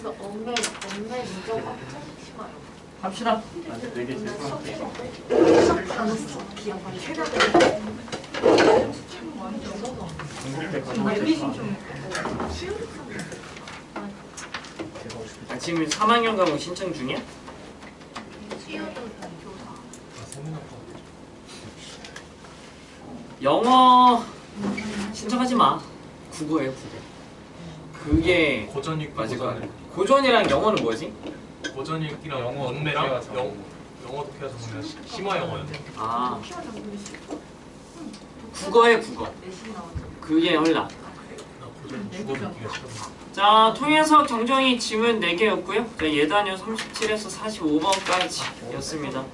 엄매 인정 엄청 심해요. 합시다. 되게 죄송한데. 다녔어. 기억이 새벽에. 중국대 아, 지금 3학년 과목 신청 중이야? 수요도 교사. 영어 신청하지 마. 국어예요, 국어. 그게 고전 읽기 맞을 거 고전 같아. 고전이랑 영어는 뭐지? 고전 읽기랑 영어 원매랑 독해가 영어 독해가 전문이야. 심화 영어였네. 아, 국어에 국어. 그게 헐라. 나 고전 국어 듣기가 싫어. 자, 통해석 정정이 지문 4개였고요. 예단요 37에서 45번까지였습니다.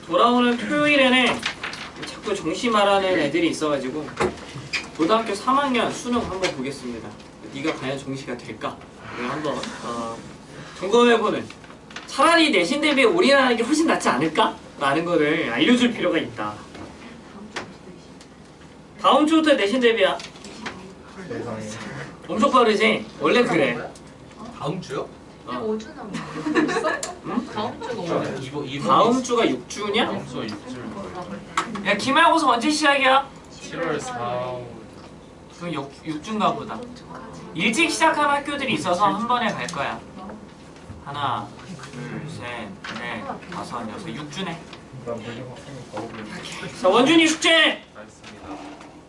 돌아오는 토요일에는 자꾸 정시 말하는 애들이 있어가지고 고등학교 3학년 수능 한번 보겠습니다. 네가 과연 정시가 될까? 이걸 한번 점검해보는, 차라리 내신 대비에 올인하는 게 훨씬 낫지 않을까? 라는 거를 알려줄 필요가 있다. 다음 주부터 내신 대비야. 세상에. 엄청 빠르지? 원래 그래. 다음 주요? 근데 5주 남았어. 응? 다음 주가 5주. 다음 주가 6주냐? 다음 주 6주. 야, 기말고사 언제 시작이야? 7월 4일. 그럼 6주인가 보다. 일찍 시작한 학교들이 있어서 한 번에 갈 거야. 하나, 둘, 셋, 넷, 다섯, 여섯, 6주네. 난 물리 학생이 과목을. 자, 원준이 숙제! 알겠습니다.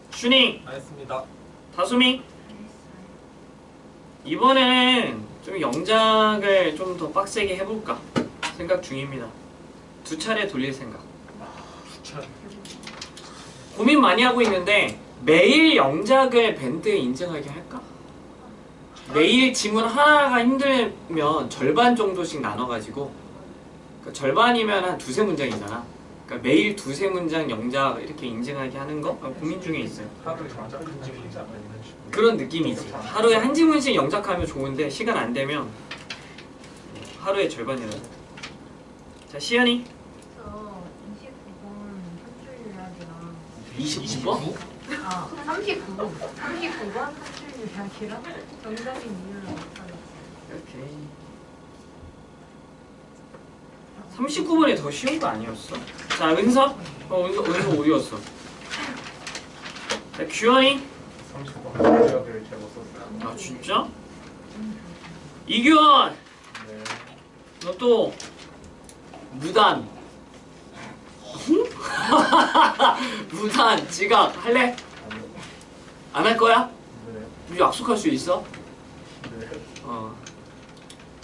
준이, 알겠습니다. 다솜이. 이번에는 좀 영작을 좀 더 빡세게 해볼까 생각 중입니다. 2차례 돌릴 생각. 추천. 고민 많이 하고 있는데 매일 영작을 밴드 인증하게 할까? 매일 지문 하나가 힘들면 절반 정도씩 나눠가지고, 그러니까 절반이면 한 2~3문장이잖아. 그러니까 매일 2~3문장 영작 이렇게 인증하게 하는 거 고민 중에 있어요. 하루에 장작 한 지문이 있는 식으로. 그런 느낌이지. 하루에 한 지문씩 영작하면 좋은데 시간 안 되면 하루에 절반이라도. 자, 시연이. 저 29번 한줄 29번? 아, 39번. 39번 한줄 이야기랑 정답인 이유를 못하겠어요. 오케이. 39번이 더 쉬운 거 아니었어? 자, 은서. 은서 어디였어? 자, 규현이. 30번 지역을 제가 썼어요. 아, 진짜? 이규원. 네. 너 또 무단. 무단 지각 할래? 아니요. 안 할 거야? 네. 우리 약속할 수 있어? 네.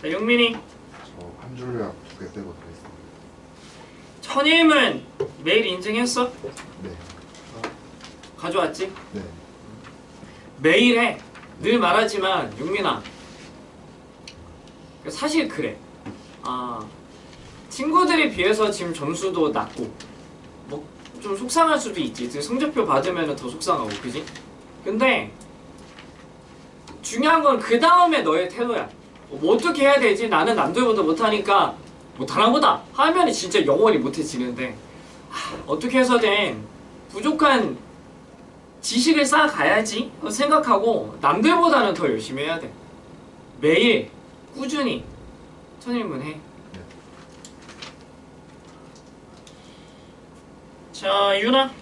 자, 용민이. 저 한 줄요약 2개 떼고 드리겠습니다. 천일문 매일 인증했어? 네. 가져왔지? 네. 매일 해. 늘 말하지만 용민아, 사실 그래. 친구들에 비해서 지금 점수도 낮고 뭐 좀 속상할 수도 있지. 성적표 받으면 더 속상하고, 그지? 근데 중요한 건 그 다음에 너의 태도야. 뭐 어떻게 해야 되지? 나는 남들보다 못하니까 못하나 보다 하면 진짜 영원히 못해지는데, 어떻게 해서든 부족한 지식을 쌓아가야지 생각하고 남들보다는 더 열심히 해야 돼. 매일 꾸준히 천일문 해. 자, 유나. 다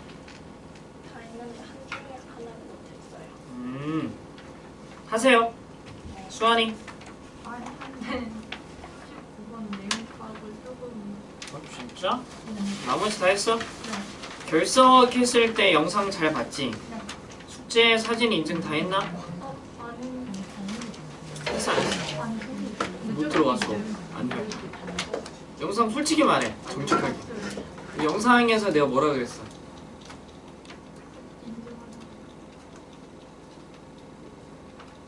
했는데 한 줄에 하나를 못했어요. 하세요. 수환이. 아니, 근데 19번 내용 파악을 조금. 진짜? 나머지 다 했어? 결석했을 때 영상 잘 봤지? 숙제 사진 인증 다 했나? 아니. 했어 안 했어? 못 들어갔어. 안 돼. 영상 솔직히 말해. 정직하게. 영상에서 내가 뭐라 그랬어?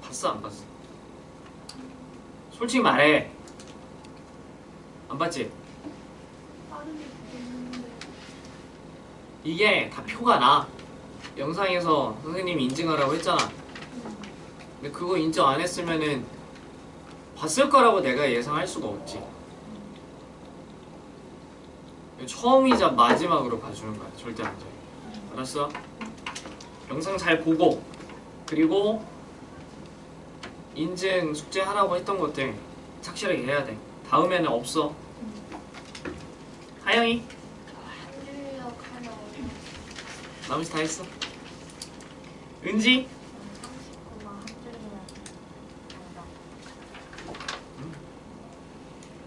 봤어 안 봤어? 솔직히 말해. 안 봤지? 이게 다 표가 나. 영상에서 선생님이 인증하라고 했잖아. 근데 그거 인정 안 했으면은 봤을 거라고 내가 예상할 수가 없지. 처음이자 마지막으로 봐주는 거야. 절대 안 돼. 알았어? 영상 잘 보고, 그리고 인증 숙제하라고 했던 것들 착실하게 해야 돼. 다음에는 없어. 하영이 한줄력 하나 어려워. 나머지 다 했어. 은지 39만 한줄력 정답.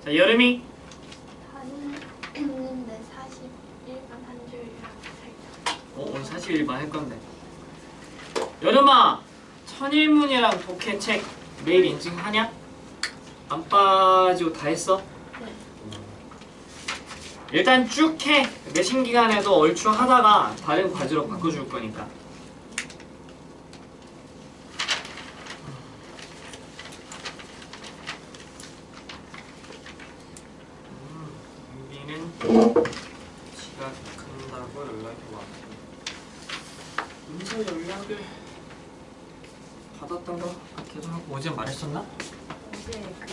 자 여름이 다는 했는데 41번 한줄력 살짝. 오늘 41번 할 건데. 여름아 천일문이랑 독해책 매일 인증하냐? 안 빠지고 다 했어? 네. 일단 쭉 해. 내신 기간에도 얼추 하다가 다른 과제로 바꿔줄 거니까. 은비는 지각한다고 연락이 왔고 문서 연락을 받았던 거 같기도 하고 어제 말했었나? 어제 그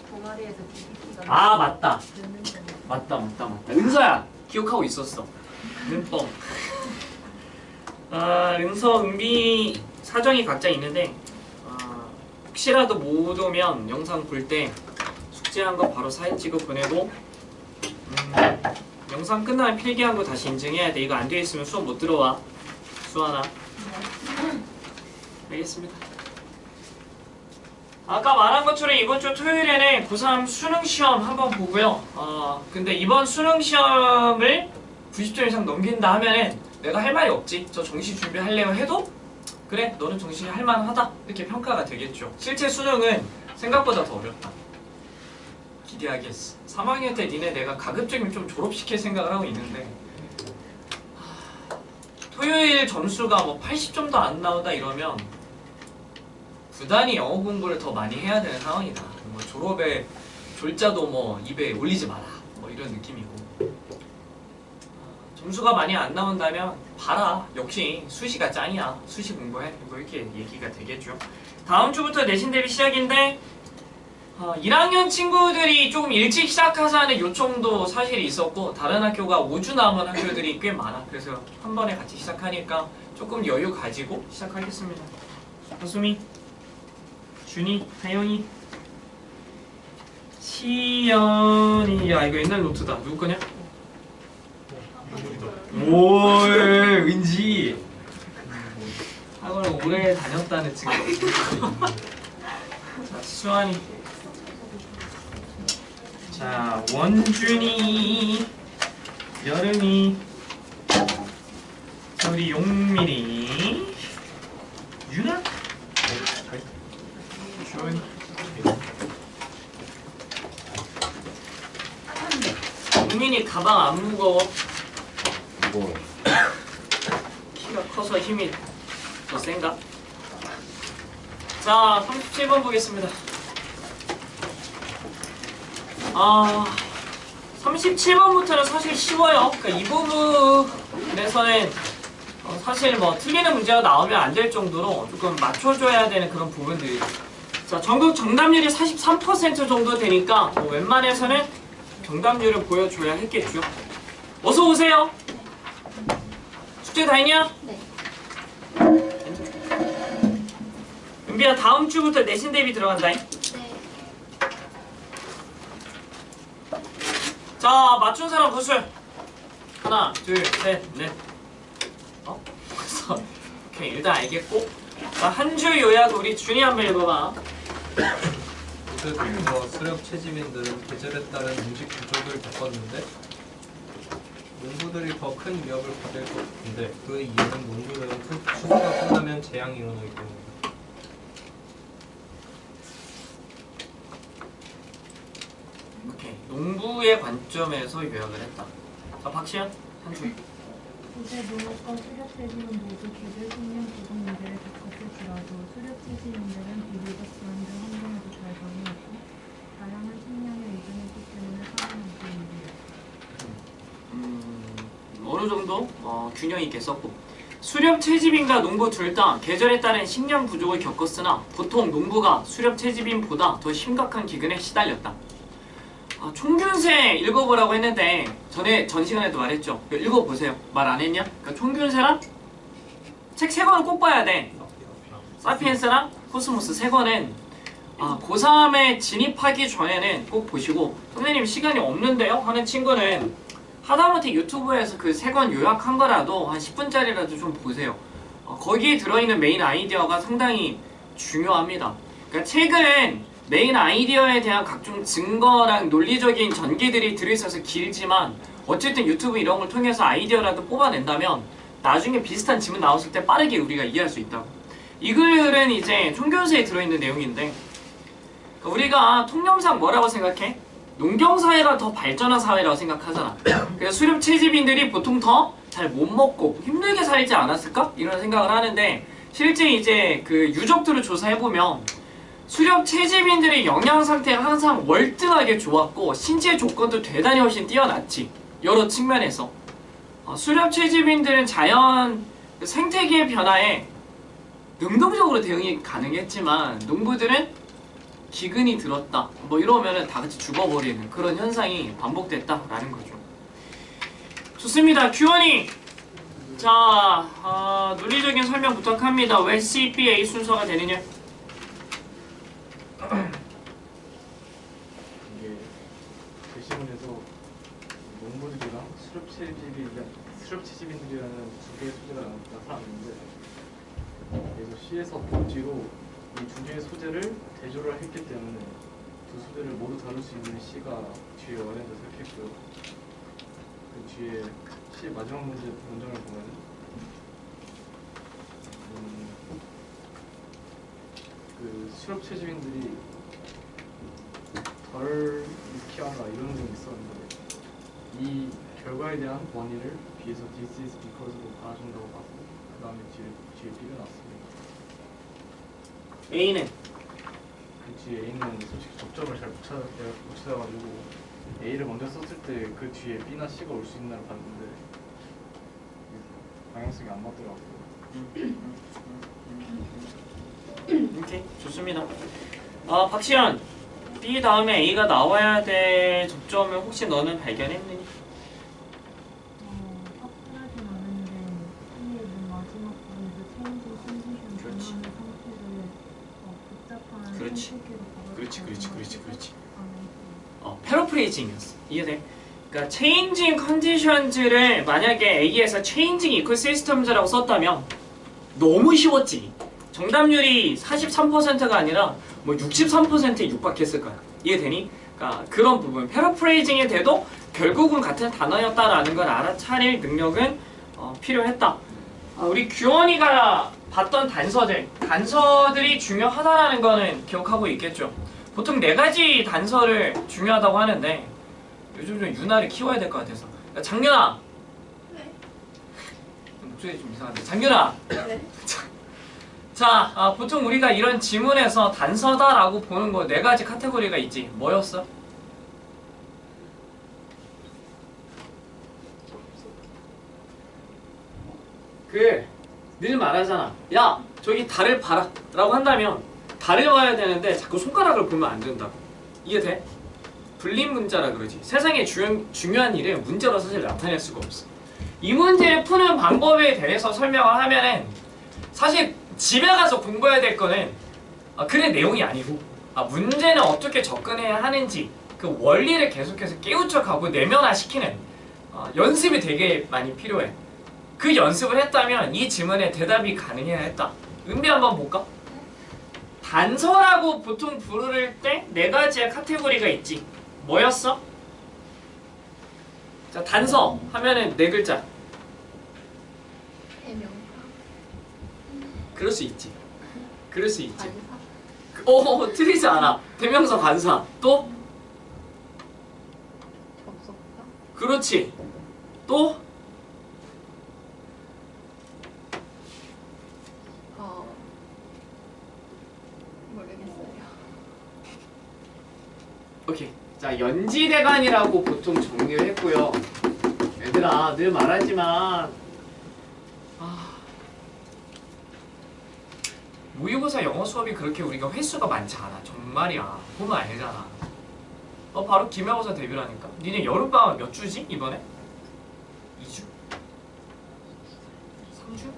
동아리에서 PPT가 아 맞다. 듣는 거 맞다. 은서야 기억하고 있었어. 눈뻥. 은서, 은비 사정이 각자 있는데 혹시라도 못 오면 영상 볼 때 숙제한 거 바로 사진 찍어 보내고 영상 끝나면 필기한 거 다시 인증해야 돼. 이거 안 돼 있으면 수업 못 들어와. 수아나. 알겠습니다. 아까 말한 것처럼 이번 주 토요일에는 고3 수능 시험 한번 보고요. 근데 이번 수능 시험을 90점 이상 넘긴다 하면은 내가 할 말이 없지. 저 정시 준비하려고 해도 그래 너는 정시 할 만하다 이렇게 평가가 되겠죠. 실제 수능은 생각보다 더 어렵다. 기대하겠어. 3학년 때 니네 내가 가급적이면 좀 졸업시킬 생각을 하고 있는데 토요일 점수가 뭐 80점도 안 나오다 이러면 부단히 영어 공부를 더 많이 해야 되는 상황이다. 뭐 졸업에 졸자도 뭐 입에 올리지 마라 뭐 이런 느낌이고 점수가 많이 안 나온다면 봐라. 역시 수시가 짱이야. 수시 공부해. 뭐 이렇게 얘기가 되겠죠. 다음 주부터 내신 대비 시작인데 1학년 친구들이 조금 일찍 시작하자는 요청도 사실 있었고 다른 학교가 5주 남은 학교들이 꽤 많아. 그래서 한 번에 같이 시작하니까 조금 여유 가지고 시작하겠습니다. 하수미, 준이, 하영이, 시연이. 야 이거 옛날 노트다. 누구 거냐? 오 은지 학원을 오래 다녔다는 증거. 자 수환이, 자 원준이, 여름이, 자 우리 용민이, 유나, 주원이. 용민이 가방 안 무거워? 무거워요. 키가 커서 힘이 더 센가? 자 37번 보겠습니다. 37번부터는 사실 쉬워요. 그러니까 이 부분에서는 사실 뭐 틀리는 문제가 나오면 안 될 정도로 조금 맞춰줘야 되는 그런 부분들이. 자 전국 정답률이 43% 정도 되니까 뭐 웬만해서는 정답률을 보여줘야 했겠죠. 어서 오세요. 숙제 다 했냐? 네. 은비야 다음 주부터 내신 대비 들어간다. 네. 자 맞춘 사람 구술. 하나, 둘, 셋, 넷. 그래서 오케이 일단 알겠고. 자 한 줄 요약 우리 준이 한번 읽어봐. 어제부터 수렵 채집인들은 계절에 따른 음식 부족을 겪었는데 농부들이 더 큰 위협을 받을 것 같은데 그 이유는 농부들은 추수가 끝나면 재앙이 일어나기 때문입니다. 오케이 농부의 관점에서 요약을 했다. 자 박시현 한 줄. 고대 농업과 수렵채집은 모두 계절 생명 부족 문제를 겪었을지라도 수렵채집인들은 비교적 불안정 환경에도 잘 적응했고 다양한 식량에 의존했기 때문에 살아남게 일이었다. 어느 정도 균형 있게 썼고 수렵 채집인과 농부 둘 다 계절에 따른 식량 부족을 겪었으나 보통 농부가 수렵 채집인보다 더 심각한 기근에 시달렸다. 총균세 읽어보라고 했는데 전 시간에도 말했죠. 읽어보세요. 말 안 했냐? 그러니까 총균세랑 책 3권을 꼭 봐야 돼. 사피엔스랑 코스모스 세 권은 고3에 진입하기 전에는 꼭 보시고, 선생님 시간이 없는데요? 하는 친구는 하다못해 유튜브에서 그 세 권 요약한 거라도 한 10분짜리라도 좀 보세요. 거기에 들어있는 메인 아이디어가 상당히 중요합니다. 그러니까 책은 메인 아이디어에 대한 각종 증거랑 논리적인 전개들이 들어있어서 길지만 어쨌든 유튜브 이런 걸 통해서 아이디어라도 뽑아낸다면 나중에 비슷한 지문 나왔을 때 빠르게 우리가 이해할 수 있다고. 이 글은 이제 총교수에 들어있는 내용인데, 우리가 통념상 뭐라고 생각해? 농경사회가 더 발전한 사회라고 생각하잖아. 그래서 수렵 채집인들이 보통 더 잘 못 먹고 힘들게 살지 않았을까? 이런 생각을 하는데, 실제 이제 그 유적들을 조사해보면 수렵 채집인들의 영양 상태가 항상 월등하게 좋았고 신체 조건도 대단히 훨씬 뛰어났지. 여러 측면에서. 수렵 채집인들은 자연 생태계의 변화에 능동적으로 대응이 가능했지만 농부들은 기근이 들었다 뭐 이러면은 다 같이 죽어버리는 그런 현상이 반복됐다라는 거죠. 좋습니다. Q&A. 자, 논리적인 설명 부탁합니다. 왜 CBA 순서가 되느냐? 이게 게시문에서 농부들이랑 수렵 채집인들이라는 두 개의 소재가 나타났는데, 그래서 시에서 본지로 이 두 개의 소재를 대조를 했기 때문에 두 소재를 모두 다룰 수 있는 시가 뒤에 마련돼서 이렇게 했고요. 그 뒤에 시의 마지막 문장을 보면 그 수렵 채집인들이 덜 유쾌한가 이런 점이 있었는데, 이 결과에 대한 원인을 B에서 this is because로 달아준다고 봐서 그 다음에 뒤에 B가 났습니다. A는? 그 뒤에 A는 솔직히 접점을 잘 못 찾아가지고 A를 먼저 썼을 때 그 뒤에 B나 C가 올 수 있나를 봤는데 방향성이 안 맞더라고요. 오케이, 좋습니다. 박시현, B 다음에 A가 나와야 될 접점을 혹시 너는 발견했느니? 확실하진 않은데 B의 맨 마지막 부분에서 체인지 컨디션 그렇지. 변화의 상태를 복잡한 그렇지. 생태계로 그렇지. 패러프레이징이었어. 이해돼? 그러니까 changing conditions를 만약에 A에서 changing ecosystems라고 썼다면 너무 쉬웠지. 정답률이 43%가 아니라 뭐 63%에 육박했을 거야. 이해되니? 그러니까 그런 부분. 패러프레이징이 돼도 결국은 같은 단어였다라는 걸 알아차릴 능력은 필요했다. 우리 규원이가 봤던 단서들이 중요하다라는 거는 기억하고 있겠죠. 보통 4가지 단서를 중요하다고 하는데 요즘 좀 유나를 키워야 될 것 같아서. 장윤아! 네. 목소리 좀 이상한데. 장윤아! 네. 자, 보통 우리가 이런 지문에서 단서다라고 보는 거 4가지 카테고리가 있지. 뭐였어? 늘 말하잖아. 야, 저기 달을 봐라 라고 한다면 달을 봐야 되는데 자꾸 손가락을 보면 안 된다고. 이해돼? 불림 문자라 그러지. 세상에 중요한 일을 문제로 사실 나타낼 수가 없어. 이 문제를 푸는 방법에 대해서 설명을 하면은 사실 집에 가서 공부해야 될 거는 글의 내용이 아니고 문제는 어떻게 접근해야 하는지 그 원리를 계속해서 깨우쳐가고 내면화시키는 연습이 되게 많이 필요해. 그 연습을 했다면 이 질문에 대답이 가능해야 했다. 은비 한번 볼까? 단서라고 보통 부를 때 4가지의 카테고리가 있지. 뭐였어? 자, 단서 하면은 4글자. 대명사. 그럴 수 있지. 그럴 수 있지. 반사. 틀리지 않아. 대명사, 반사. 또? 접속사. 그렇지. 또? 모르겠어요. 오케이. 자, 연지대간이라고 보통 정리를 했고요. 얘들아, 늘 말하지만 모의고사 영어 수업이 그렇게 우리가 횟수가 많지 않아. 정말이야. 보면 알잖아. 바로 기말고사 데뷔라니까. 니네 여름방학 몇 주지? 이번에? 2주? 3주?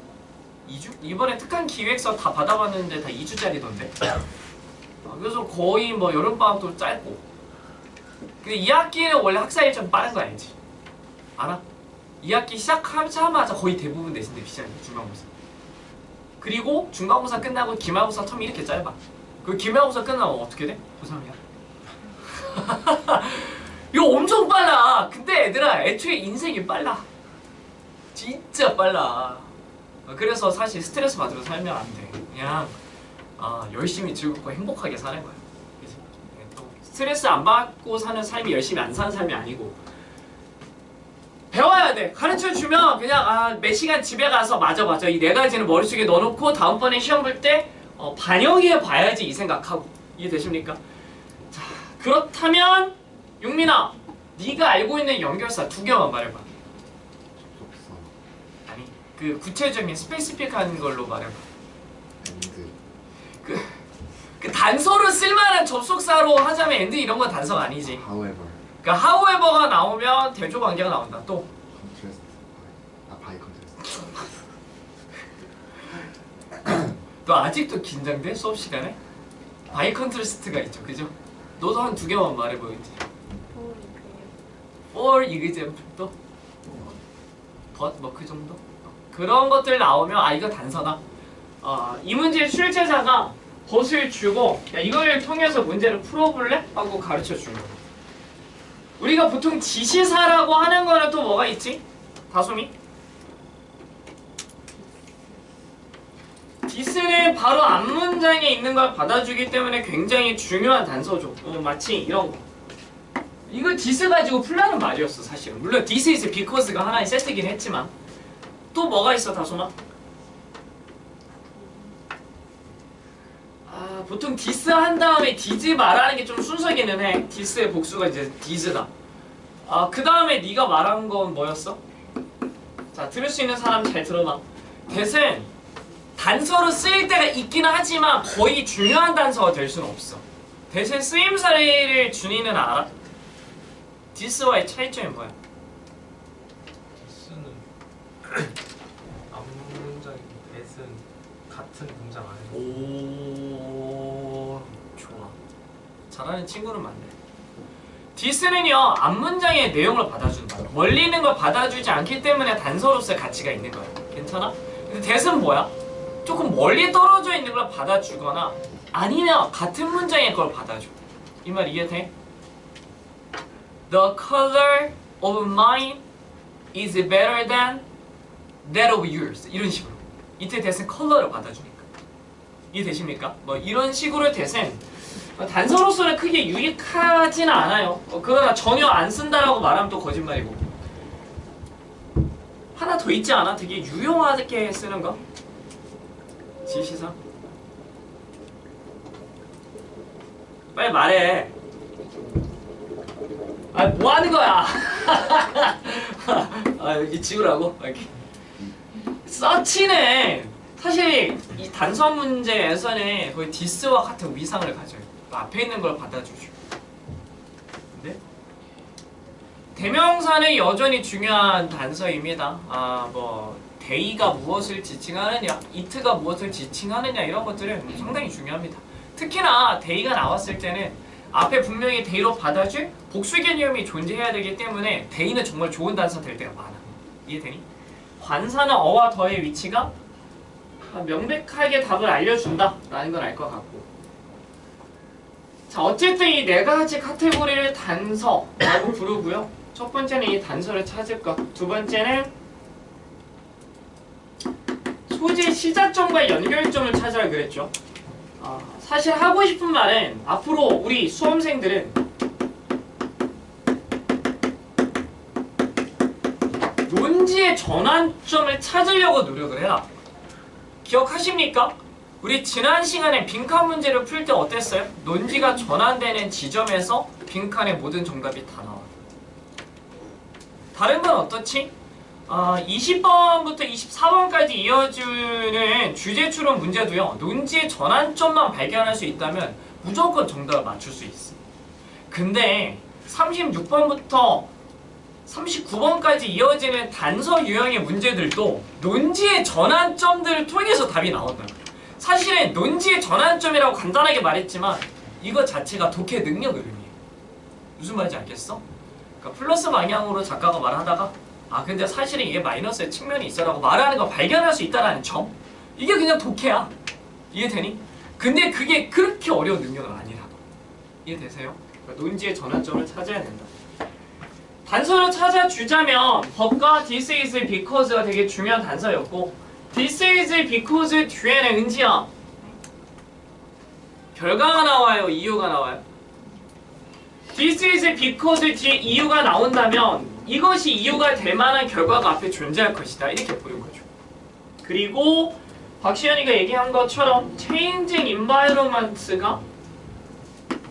2주? 이번에 특강 기획서 다 받아봤는데 다 2주짜리던데. 그래서 거의 뭐 여름방학도 짧고. 근데 2학기는 원래 학사 일정 빠른 거 알지? 알아? 2학기 시작하자마자 거의 대부분 내신들이 시작해, 중간고사. 그리고 중간고사 끝나고 기말고사 텀이 이렇게 짧아. 그 기말고사 끝나면 어떻게 돼? 고3이야. 이거 엄청 빨라. 근데 얘들아, 애초에 인생이 빨라. 진짜 빨라. 그래서 사실 스트레스 받으러 살면 안 돼. 그냥 열심히 즐겁고 행복하게 사는 거야. 그치? 또 스트레스 안 받고 사는 삶이 열심히 안 사는 삶이 아니고 배워야 돼. 가르쳐주면 그냥 몇 시간 집에 가서 맞아 이 네 가지는 머릿속에 넣어놓고 다음번에 시험 볼 때 반영해 봐야지 이 생각하고. 이해되십니까? 자, 그렇다면 용민아, 네가 알고 있는 연결사 2개만 말해봐. 접속사, 아니, 그 구체적인 스페시픽한 걸로 말해봐. 엔드, 그 단서로 쓸만한 접속사로 하자면 엔드 이런 건 단서가 아니지. however, 그러니까 however가 나오면 대조 관계가 나온다. 또 contrast, by contrast. 너 아직도 긴장돼? 수업 시간에? 바이 컨트라스트가 있죠, 그죠? 너도 한 2개만 말해봐, 이제. For example, 또? but 뭐 그 정도? 그런 것들 나오면 이거 단서다. 이 문제의 출제자가 벗을 주고 야, 이걸 통해서 문제를 풀어볼래? 하고 가르쳐 주는 거야. 우리가 보통 지시사라고 하는 거는 또 뭐가 있지? 다솜이? 디스는 바로 앞문장에 있는 걸 받아주기 때문에 굉장히 중요한 단서죠. 마치 이런 거. 이거 디스 가지고 풀라는 말이었어, 사실은. 물론 this is because가 하나의 세트긴 했지만 또 뭐가 있어, 다솜아? 보통 디스 한 다음에 디즈 말하는 게 좀 순서기는 해. 디스의 복수가 이제 디즈다. 그 다음에 네가 말한 건 뭐였어? 자, 들을 수 있는 사람 잘 들어봐. 대신 단서로 쓰일 때가 있긴 하지만 거의 중요한 단서가 될 수는 없어. 대신 쓰임 사례를 준이는 알아? 디스와의 차이점이 뭐야? 디스는 앞문장이 대신 같은 문장 안에 오, 좋아. 잘하는 친구는 많네. 디스는요, 앞문장의 내용을 받아준다. 멀리 있는 걸 받아주지 않기 때문에 단서로서의 가치가 있는 거야. 괜찮아? 근데 대스는 뭐야? 조금 멀리 떨어져 있는 걸 받아주거나 아니면 같은 문장의 걸 받아줘. 이 말 이해돼? The color of mine is better than that of yours. 이런 식으로. 이때 대신 컬러를 받아주니까. 이해되십니까? 뭐 이런 식으로 대신 단서로서는 크게 유익하지는 않아요. 그러나 전혀 안 쓴다라고 말하면 또 거짓말이고. 하나 더 있지 않아? 되게 유용하게 쓰는 거? 지시사? 빨리 말해. 뭐 하는 거야? 여기 지우라고? 이렇게. 서치는 사실 이 단서 문제에서는 거의 디스와 같은 위상을 가져요. 앞에 있는 걸 받아주죠. 근데 대명사는 여전히 중요한 단서입니다. 뭐 데이가 무엇을 지칭하느냐, 이트가 무엇을 지칭하느냐 이런 것들은 상당히 중요합니다. 특히나 데이가 나왔을 때는 앞에 분명히 데이로 받아줄 복수 개념이 존재해야 되기 때문에 데이는 정말 좋은 단서 될 때가 많아. 이해되니? 관사는 어와 더의 위치가 명백하게 답을 알려준다라는 걸 알 것 같고. 자, 어쨌든 이 네 가지 카테고리를 단서라고 부르고요. 첫 번째는 이 단서를 찾을 것. 두 번째는 소재 시작점과 연결점을 찾으라 그랬죠. 사실 하고 싶은 말은 앞으로 우리 수험생들은 논지의 전환점을 찾으려고 노력을 해라. 기억하십니까? 우리 지난 시간에 빈칸 문제를 풀 때 어땠어요? 논지가 전환되는 지점에서 빈칸의 모든 정답이 다 나와. 다른 건 어떻지? 20번부터 24번까지 이어주는 주제 추론 문제도요. 논지의 전환점만 발견할 수 있다면 무조건 정답을 맞출 수 있어. 근데 36번부터 39번까지 이어지는 단서 유형의 문제들도 논지의 전환점들을 통해서 답이 나온다. 사실은 논지의 전환점이라고 간단하게 말했지만 이거 자체가 독해 능력 흐름이에요. 무슨 말인지 알겠어? 그러니까 플러스 방향으로 작가가 말하다가 근데 사실은 이게 마이너스의 측면이 있어라고 말하는 걸 발견할 수 있다는 점, 이게 그냥 독해야. 이해되니? 근데 그게 그렇게 어려운 능력은 아니라고. 이해되세요? 그러니까 논지의 전환점을 찾아야 된다. 단서를 찾아주자면 but과 this is because가 되게 중요한 단서였고, this is because 뒤에는 은지야 결과가 나와요, 이유가 나와요? this is because 뒤에 이유가 나온다면 이것이 이유가 될 만한 결과가 앞에 존재할 것이다, 이렇게 보는 거죠. 그리고 박시현이가 얘기한 것처럼 changing environment가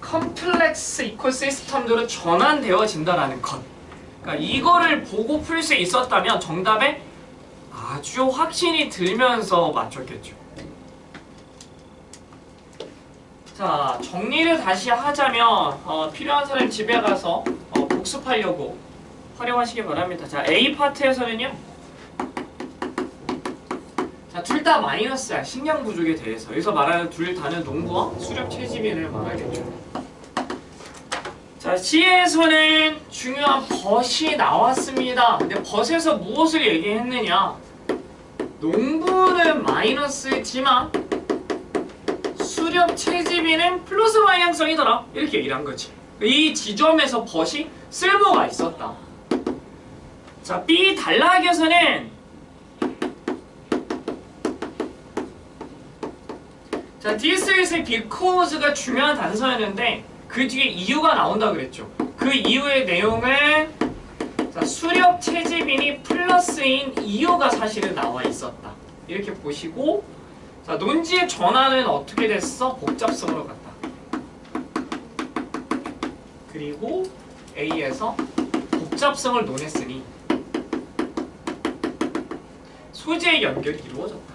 complex ecosystems 전환되어진다라는 것, 그러니까 이거를 보고 풀 수 있었다면 정답에 아주 확신이 들면서 맞췄겠죠. 자, 정리를 다시 하자면 필요한 사람 집에 가서 복습하려고 활용하시기 바랍니다. 자, A 파트에서는요, 자, 둘 다 마이너스야. 식량 부족에 대해서. 여기서 말하는 둘 다는 농부와 수렵 채집인을 말하겠죠. 자, C에서는 중요한 벗이 나왔습니다. 근데 벗에서 무엇을 얘기했느냐? 농부는 마이너스지만 수렵 채집인은 플러스 방향성이더라, 이렇게 얘기를 한 거지. 이 지점에서 벗이 쓸모가 있었다. 자, B 단락에서는 자, this is because가 중요한 단서였는데 그 뒤에 이유가 나온다 그랬죠. 그 이유의 내용은 자, 수렵 채집인이 플러스인 이유가 사실은 나와 있었다, 이렇게 보시고, 자, 논지의 전환은 어떻게 됐어? 복잡성으로 갔다. 그리고 A에서 복잡성을 논했으니 소재의 연결이 이루어졌다.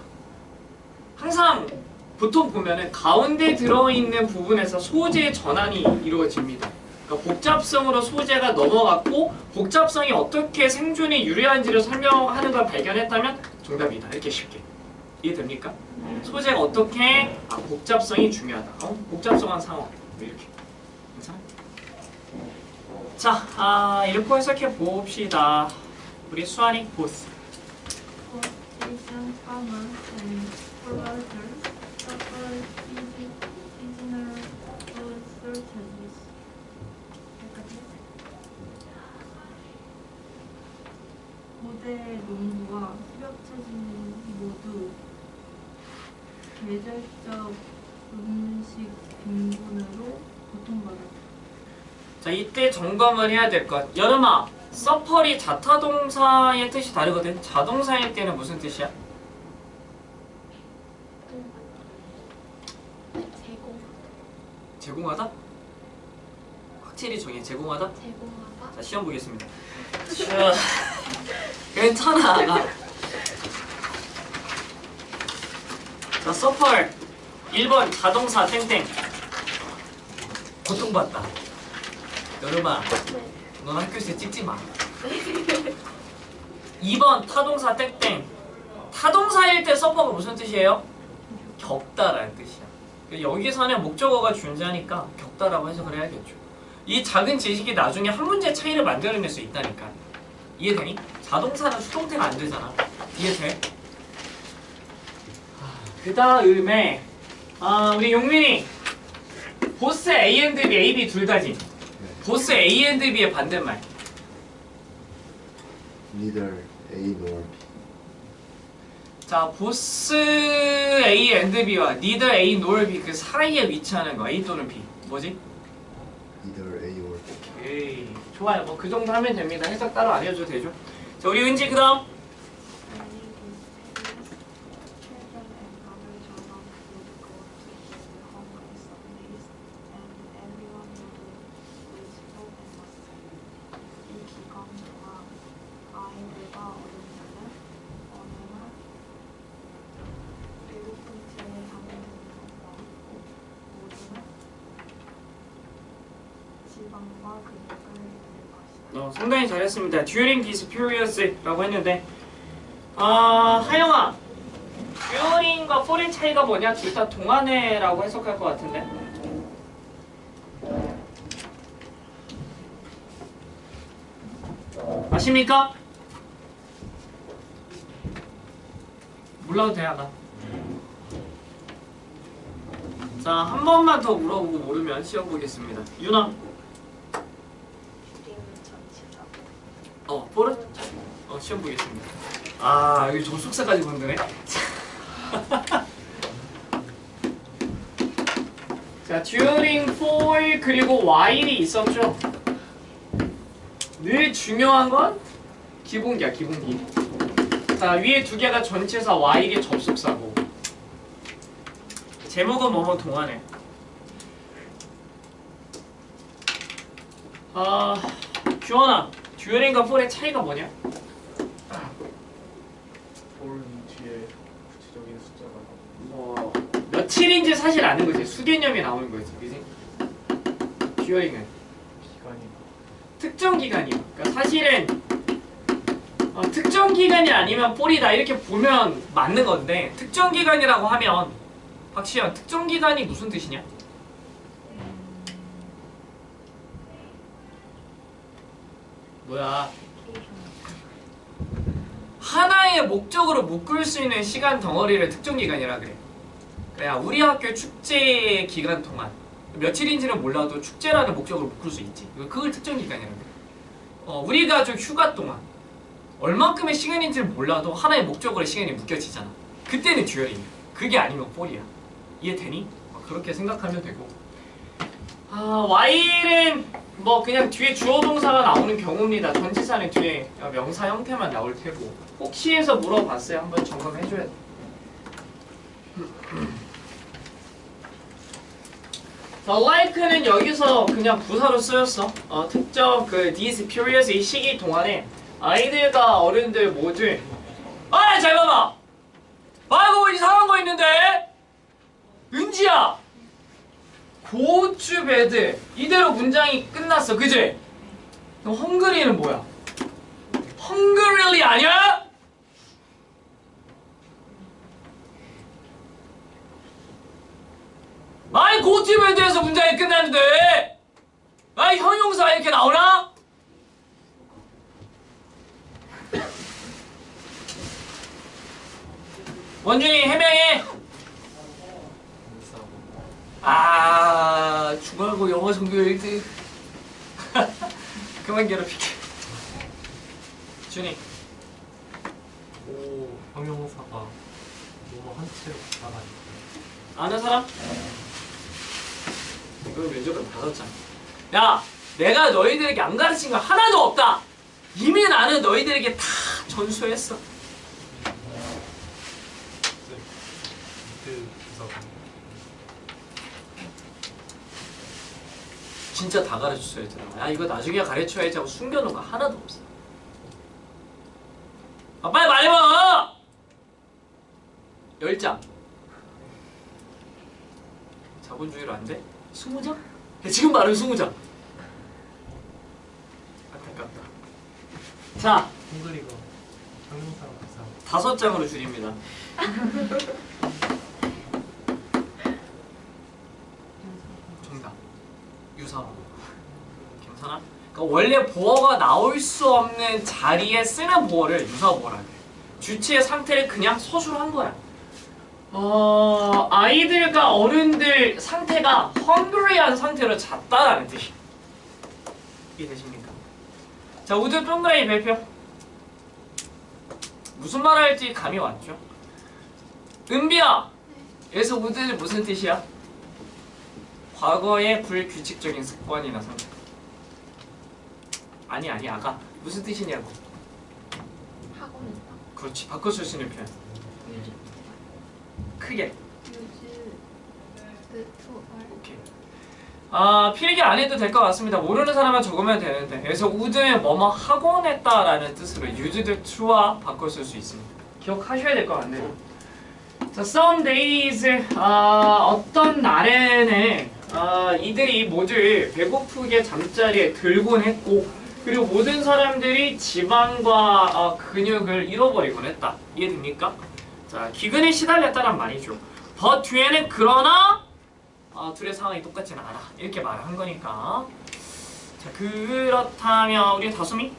항상 보통 보면은 가운데 들어있는 부분에서 소재의 전환이 이루어집니다. 그러니까 복잡성으로 소재가 넘어갔고 복잡성이 어떻게 생존에 유리한지를 설명하는 걸 발견했다면 정답이다, 이렇게 쉽게. 이해됩니까? 소재가 어떻게 복잡성이 중요하다. 복잡성한 상황, 이렇게. 괜찮아? 자, 이렇게 해석해 봅시다. 우리 수환이 보스. Asian farmers and foragers suffer seasonal food shortages. 고대 농부와 수렵채집인 모두 계절적 음식 빈곤으로 고통받았다. 자, 이때 점검을 해야 될 것. 여름아, 서펄이 자타동사의 뜻이 다르거든. 자동사일 때는 무슨 뜻이야? 제공하다? 확실히 정해. 제공하다? 제공하다. 자, 시험 보겠습니다. 자, 괜찮아. 자, 서펄 1번 자동사 땡땡 고통받다. 여름아, 넌 학교에서 찍지 마. 2번 타동사 땡땡. 타동사일 때 서퍼가 무슨 뜻이에요? 겪다라는 뜻이야. 여기서는 목적어가 존재하니까 겪다라고 해석을 해야겠죠. 이 작은 지식이 나중에 한 문제 차이를 만들어낼 수 있다니까. 이해되니? 자동사는 수동태가 안 되잖아. 이해돼? 그 다음에 우리 용민이 보스 A and B, A, B 둘 다지. 보스 A and B의 반대말. Neither A nor B. 자, 보스 A and B와 neither A nor B 그 사이에 위치하는 거. A 또는 B. 뭐지? Neither A or B. 오케이. 좋아요. 뭐 그 정도 하면 됩니다. 해석 따로 안 해줘도 되죠. 자, 우리 은지 그 다음. 지방과 근육을 잃을 것이다. 상당히 잘했습니다. During these periods라고 했는데 하영아, during과 for의 차이가 뭐냐? 둘 다 동안회라고 해석할 것 같은데. 아십니까? 몰라도 돼, 아가. 자, 한 번만 더 물어보고 모르면 시험 보겠습니다. 유나. 포르? 시험 보겠습니다. 여기 접속사까지 건드네. 자, during, for, 그리고 while이 있었죠. 늘 중요한 건 기본기야, 기본기. 자, 위에 두 개가 전치사, while이 접속사고. 제목은 뭐뭐 동안에. 규원아, during과 for의 차이가 뭐냐? 볼 뒤에 구체적인 숫자가 며칠인지 사실 아는 거지. 수개념이 나오는 거지, 그지? during은 기간이 특정 기간이야. 그러니까 사실은 특정 기간이 아니면 for이다 이렇게 보면 맞는 건데, 특정 기간이라고 하면 박시현, 특정 기간이 무슨 뜻이냐? 뭐야? 하나의 목적으로 묶을 수 있는 시간 덩어리를 특정 기간이라 그래. 그냥 우리 학교 축제 기간 동안 며칠인지는 몰라도 축제라는 목적으로 묶을 수 있지. 그걸 특정 기간이라 그래. 우리 가족 휴가 동안 얼만큼의 시간인지를 몰라도 하나의 목적으로 시간이 묶여지잖아. 그때는 듀얼이야. 그게 아니면 for이야. 이해되니? 그렇게 생각하면 되고. while은 뭐 그냥 뒤에 주어 동사가 나오는 경우입니다. 전치사는 뒤에 명사 형태만 나올 테고. 혹시 해서 물어봤어요. 한번 점검해줘야 돼. 자, like는 여기서 그냥 부사로 쓰였어. 특정 these periods, 이 시기 동안에 아이들과 어른들 모두 잘 봐봐! 아이고 이상한 거 있는데? 은지야! Go to bed. 이대로 문장이 끝났어. 그지? 그럼 헝그리는 뭐야? 헝그리리 아니야? 아이 go to bed에서 문장이 끝났는데 아이 형용사 이렇게 나오나? 원준이 해명해. 중얼고 영어 전교 1등. 그만 괴롭힐게. 준이. 형용사가 너무 한 채로 나가니까. 아는 사람? 이거 면접을 받았잖아. 야, 내가 너희들에게 안 가르친 거 하나도 없다. 이미 나는 너희들에게 다 전수했어. 진짜 다 가르쳐줘야 되나? 야, 이거 나중에 가르쳐야지 하고 숨겨놓은 거 하나도 없어. 빨리 말해봐! 10장. 자본주의로 안 돼? 20장? 지금 말은 20장. 안타깝다. 자, 헝그리가 형용사랑 비슷한 5장으로 줄입니다. 정답. 유사어. 괜찮아? 그러니까 원래 보어가 나올 수 없는 자리에 쓰는 보어를 유사어 보어라 그래. 주체의 상태를 그냥 서술한 거야. 아이들과 어른들 상태가 헝그리한 상태로 잤다라는 뜻이. 이해되십니까? 자, 우드 동그라미 별표. 무슨 말 할지 감이 왔죠? 은비야! 여기서 우드는 무슨 뜻이야? 과거의 불규칙적인 습관이나 상태. 아니 아가. 무슨 뜻이냐고. 하고 있다. 그렇지. 바꿔 쓸 수 있는 표현. 크게. 요즘 오케이. 필기 안 해도 될 것 같습니다. 모르는 사람만 적으면 되는데. 그래서 우드는 뭐뭐 하곤 했다라는 뜻으로 used to와 바꿔 쓸 수 있습니다. 기억하셔야 될 것 같네요. 자, some days, 어떤 날에는 이들이 모두 배고프게 잠자리에 들곤 했고 그리고 모든 사람들이 지방과 근육을 잃어버리곤 했다. 이해됩니까? 자, 기근에 시달렸다란 말이죠. but 뒤에는 그러나 둘의 상황이 똑같지는 않아. 이렇게 말을 한 거니까. 자, 그렇다면 우리 다솜이?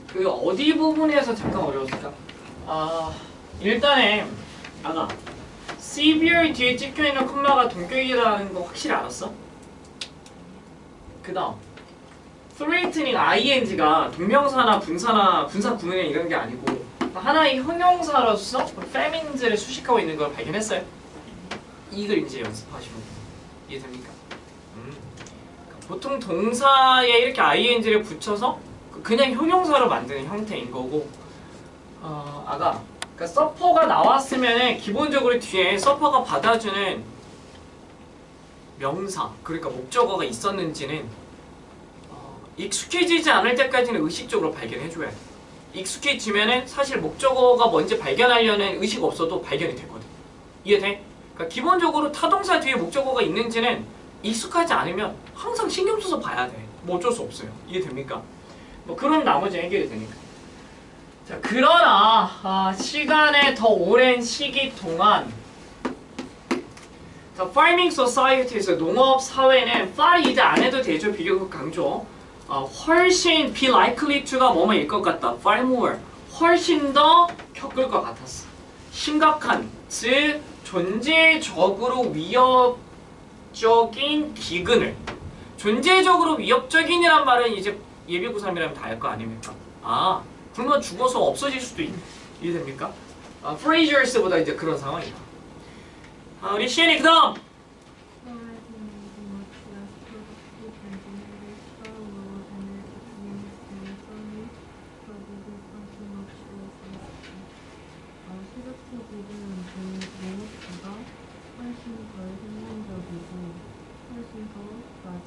그 어디 부분에서 잠깐 어려웠을까? 일단은 아가 severe 뒤에 찍혀있는 콤마가 동격이라는 거 확실히 알았어? 그 다음 threatening ing가 동명사나 분사나 분사 구문에 이런 게 아니고 하나의 형용사로서 famines를 수식하고 있는 걸 발견했어요? 이걸 이제 연습하시면 이해됩니까? 보통 동사에 이렇게 ing를 붙여서 그냥 형용사로 만드는 형태인 거고 아가 그러니까 서퍼가 나왔으면 기본적으로 뒤에 서퍼가 받아주는 명사 그러니까 목적어가 있었는지는 익숙해지지 않을 때까지는 의식적으로 발견해줘야 돼. 익숙해지면은 사실 목적어가 뭔지 발견하려는 의식 없어도 발견이 되거든. 이해돼? 그러니까 기본적으로 타동사 뒤에 목적어가 있는지는 익숙하지 않으면 항상 신경 써서 봐야 돼. 뭐 어쩔 수 없어요. 이해됩니까? 뭐 그럼 나머지 해결이 되니까. 자, 그러나 시간의 더 오랜 시기 동안 자, farming societies에서 농업 사회는 far이 이제 안 해도 되죠. 비교급 강조. 훨씬 be likely to가 뭐뭐일 것 같다. far more. 훨씬 더 겪을 것 같았어. 심각한, 즉 존재적으로 위협적인 기근을. 존재적으로 위협적인이란 말은 이제 예비고3이라면 다 알 거 아닙니까? 그러면 죽어서 없어질 수도 이해됩니까? 프레이저스보다 이제 그런 상황이다. 우리 시엔이 그 다음!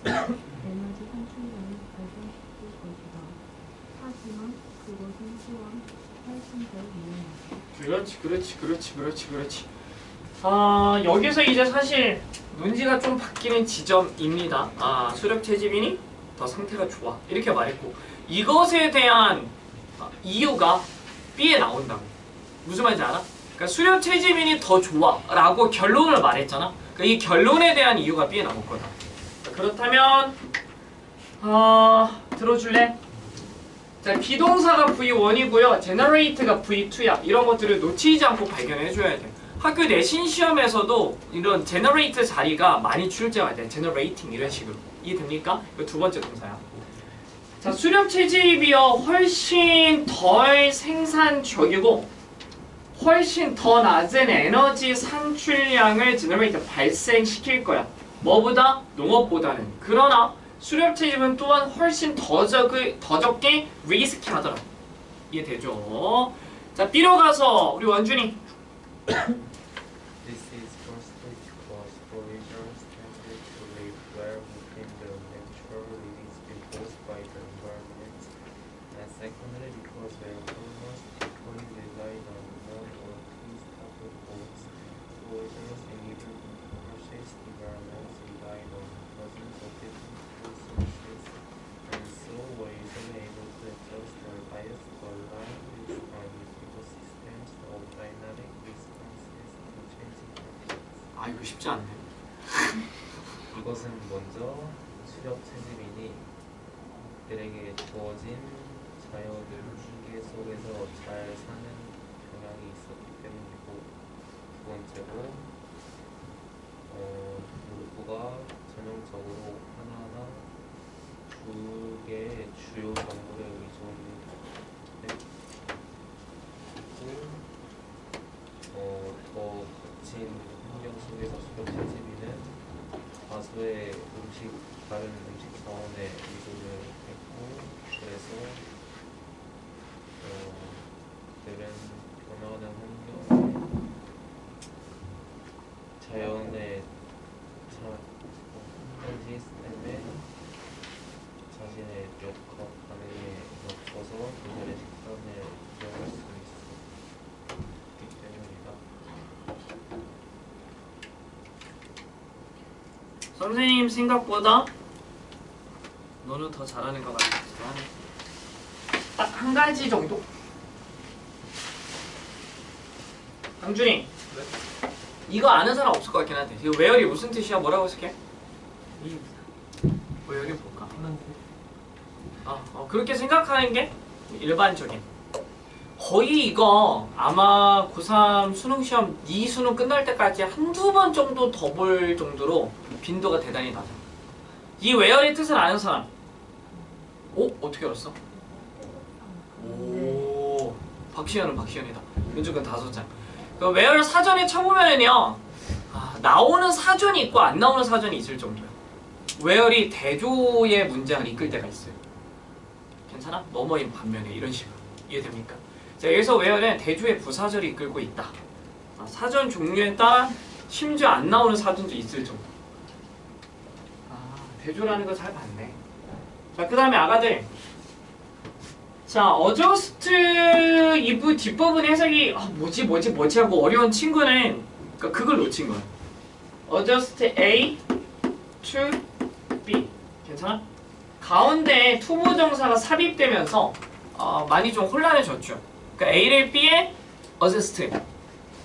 에너지 산출량을 발생시킬 것이다. 하지만 그것은 또한 훨씬 더 위험하다. 그렇지. 여기서 이제 사실 논지가 좀 바뀌는 지점입니다. 수력 채집이니 더 상태가 좋아. 이렇게 말했고 이것에 대한 이유가 B에 나온다고. 무슨 말인지 알아? 그러니까 수력 채집인이 더 좋아 라고 결론을 말했잖아. 그러니까 이 결론에 대한 이유가 B에 나올 거다. 그렇다면 들어줄래? 자, 비동사가 V1이고요. generate가 V2야. 이런 것들을 놓치지 않고 발견해줘야 돼. 학교 내신 시험에서도 이런 generate 자리가 많이 출제가 돼. generating 이런 식으로. 이해됩니까? 이거 두 번째 동사야. 자, 수력 채집이요. 훨씬 덜 생산적이고 훨씬 더 낮은 에너지 산출량을 generate 발생시킬 거야. 뭐보다? 농업보다는. 그러나 수력 채집은 또한 훨씬 더 적게 리스키하더라. 이해되죠? 자, B로 가서 우리 원준이. This is firstly because foragers tended to live well within the natural limits imposed by the environment, and secondly because where farmers typically relied on non or two-stable boats, foragers in even harshest environments relied on dozens of different food sources, and so were easily able to adjust their diets to align with ecosystems of dynamic responses to changing conditions. 이거 쉽지 않네. 이것은 먼저 수렵 채집인이 들에게 주어진 자연의 한계 속에서 잘 사는 경향이 있었기 때문이고 되고 문구가 전형적으로 하나하나 두 개의 주요 정보에 의존했고 더 거친 환경 속에서 수렵 채집이는 다수의 다른 음식 자원에 의존을 했고 그래서 그들은 변화하는 환경에 자연의 현지 시스템에 자신의 역학 반응에 맞춰서 그들의 식단을 조정할 수 있기 때문이다. 선생님 생각보다 너는 더 잘하는 것 같지만 딱 한 가지 정도? 강준이 이거 아는 사람 없을 것 같긴 한데 이거 웨어리 무슨 뜻이야? 뭐라고 쓸게? 뭐 여기 볼까? 그렇게 생각하는 게 일반적인 거의 이거 아마 고3 수능시험 이 수능 끝날 때까지 한두 번 정도 더 볼 정도로 빈도가 대단히 낮아. 이 웨어의 뜻을 아는 사람 오? 어떻게 알았어? 오 박시현은 박시현이다. 왼쪽은 5장. 그 웨어를 사전에 쳐보면은요 나오는 사전이 있고 안 나오는 사전이 있을 정도야. 웨어리 대조의 문장을 이끌 때가 있어요. 괜찮아? 뭐뭐인 반면에 이런 식으로 이해됩니까? 자, 여기서 웨어는 대조의 부사절이 이끌고 있다. 사전 종류에 따라 심지어 안 나오는 사전도 있을 정도. 대조라는 거 잘 봤네. 자, 그 다음에 아가들. 자, 어저스트 이부 뒷부분 해석이 뭐지 하고 어려운 친구는 그러니까 그걸 놓친 거야. adjust A to B. 괜찮아? 가운데 투부정사가 삽입되면서 많이 좀 혼란해졌죠. 그러니까 A를 B에 adjust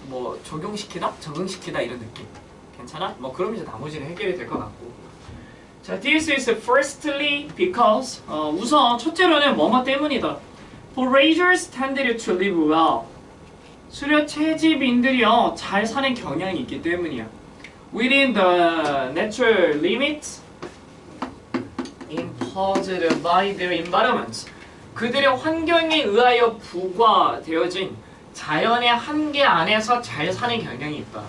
뭐 적용시키다? 적응시키다 이런 느낌. 괜찮아? 뭐 그럼 이제 나머지는 해결이 될 것 같고. 자, this is firstly because 우선 첫째로는 뭐뭐 때문이다. Foragers tended to live well. 수렵 채집인들이요 잘 사는 경향이 있기 때문이야. Within the natural limits imposed by their environment. 그들의 환경에 의하여 부과되어진 자연의 한계 안에서 잘 사는 경향이 있다.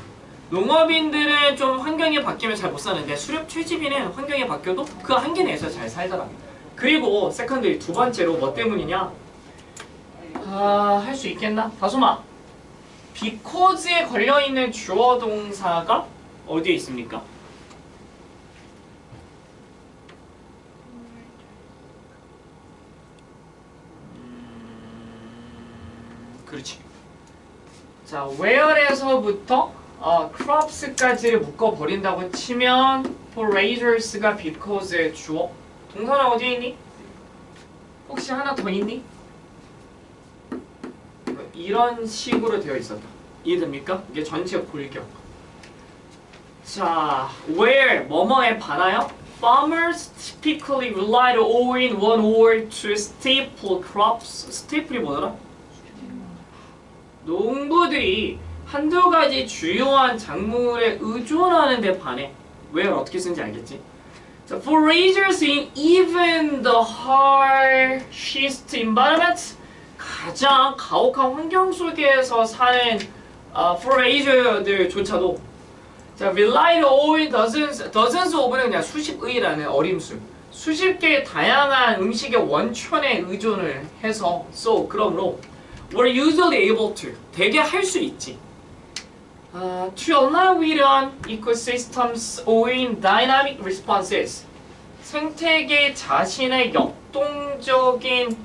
농업인들은 좀 환경이 바뀌면 잘 못 사는데 수렵 채집인은 환경이 바뀌어도 그 한계 내에서 잘 살더라. 그리고 세컨드리 두 번째로 뭐 때문이냐? 할 수 있겠나? 다솜아, because에 걸려있는 주어 동사가 어디에 있습니까? 그렇지. 자, where에서부터 crops까지를 묶어버린다고 치면 foragers가 because의 주어. 동사는 어디에 있니? 혹시 하나 더 있니? 이런 식으로 되어 있었다. 이해됩니까? 이게 전체 골격. 자, where 뭐뭐에 반하여 farmers typically relied all in one or to staple crops. staple이 뭐더라? 농부들이 한두 가지 주요한 작물에 의존하는 데 반해 where 어떻게 쓰는지 알겠지? 자, foragers in even the harshest environments 가장 가혹한 환경 속에서 사는 forager들조차도 자, relied on dozens of는 그냥 수십의라는 어림수 수십 개의 다양한 음식의 원천에 의존을 해서 그러므로 were usually able to 되게 할 수 있지 to allow within ecosystems owing dynamic responses 생태계 자신의 역동적인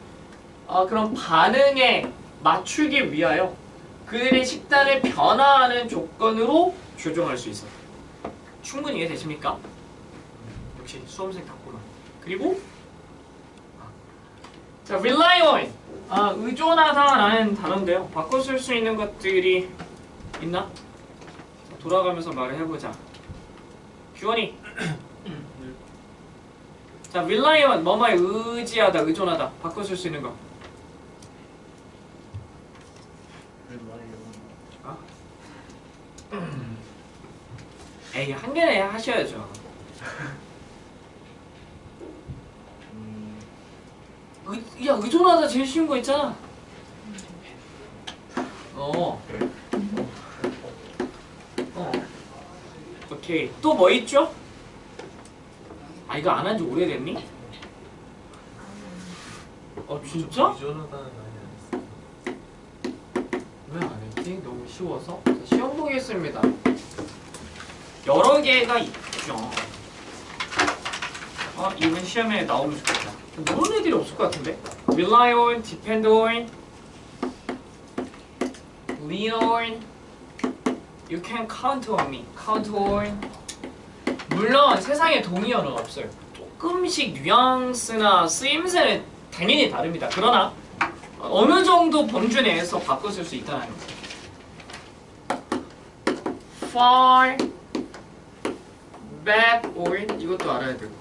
그런 반응에 맞추기 위하여 그들의 식단을 변화하는 조건으로 조정할 수 있어요. 충분히 이해되십니까? 역시 수험생 답구나. 그리고 자, rely on 의존하다라는 단어인데요. 바꿔 쓸 수 있는 것들이 있나? 자, 돌아가면서 말을 해보자. 규원이 자, rely on 뭐뭐에 의지하다, 의존하다. 바꿔 쓸 수 있는 거. 에이 한 개는 하셔야죠. 야 의존하다 제일 쉬운 거 있잖아. 오케이. 또 뭐 있죠? 아 이거 안 한 지 오래됐니? 진짜? 의존하다는 많이 안 했어. 왜 안 했지? 너무 쉬워서? 자, 시험 보겠습니다. 여러 개가 있죠. 이번 시험에 나오면 좋겠다. 모르는 애들이 없을 것 같은데? Rely on, depend on, lean on, you can count on me, count on. 물론 세상에 동의어는 없어요. 조금씩 뉘앙스나 쓰임새는 당연히 다릅니다. 그러나 어느 정도 범주 내에서 바꿔 쓸 수 있다는 거죠. Far, back, or 이것도 알아야 되고.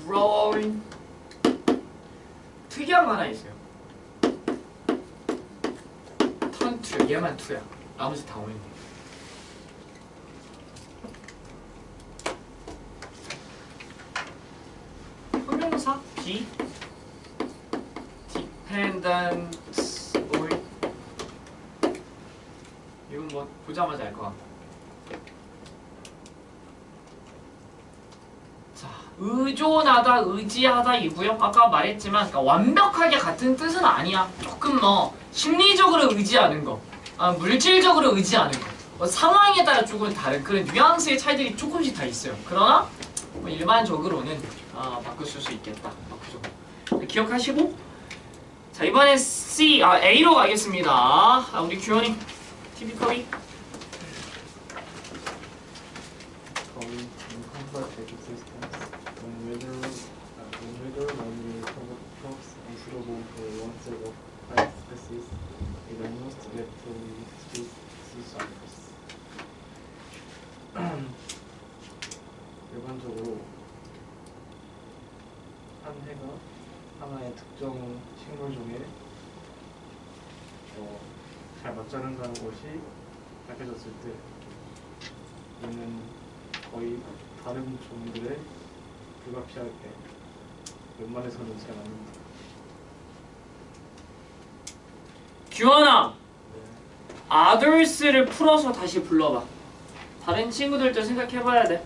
Drawing. 특이한 거 하나 있어요. turn to, 얘만 to야. 나머지 다 오는 거. 형용사 be, dependent or 이건 뭐 보자마자 알 것 같고. 자, 의존하다, 의지하다이고요. 아까 말했지만 그러니까 완벽하게 같은 뜻은 아니야. 조금 뭐 심리적으로 의지하는 거, 물질적으로 의지하는 거, 뭐 상황에 따라 조금 다른 그런 뉘앙스의 차이들이 조금씩 다 있어요. 그러나 뭐 일반적으로는 바꿀 수 있겠다. 바꾸죠. 기억하시고 자 이번에 A로 가겠습니다. 우리 규현이 티피컬이 in complex ecosystems, when only crops are suitable for one set of plant species, it almost naturally species others. 일반적으로 한 해가 하나의 특정 식물종에 잘 맞자른다는 것이 밝혀졌을 때 이는 거의 다른 종들에 불가피할 때 웬만해서는 잘 맞는다. 규현아 others를 풀어서 다시 불러봐. 다른 친구들도 생각해봐야 돼.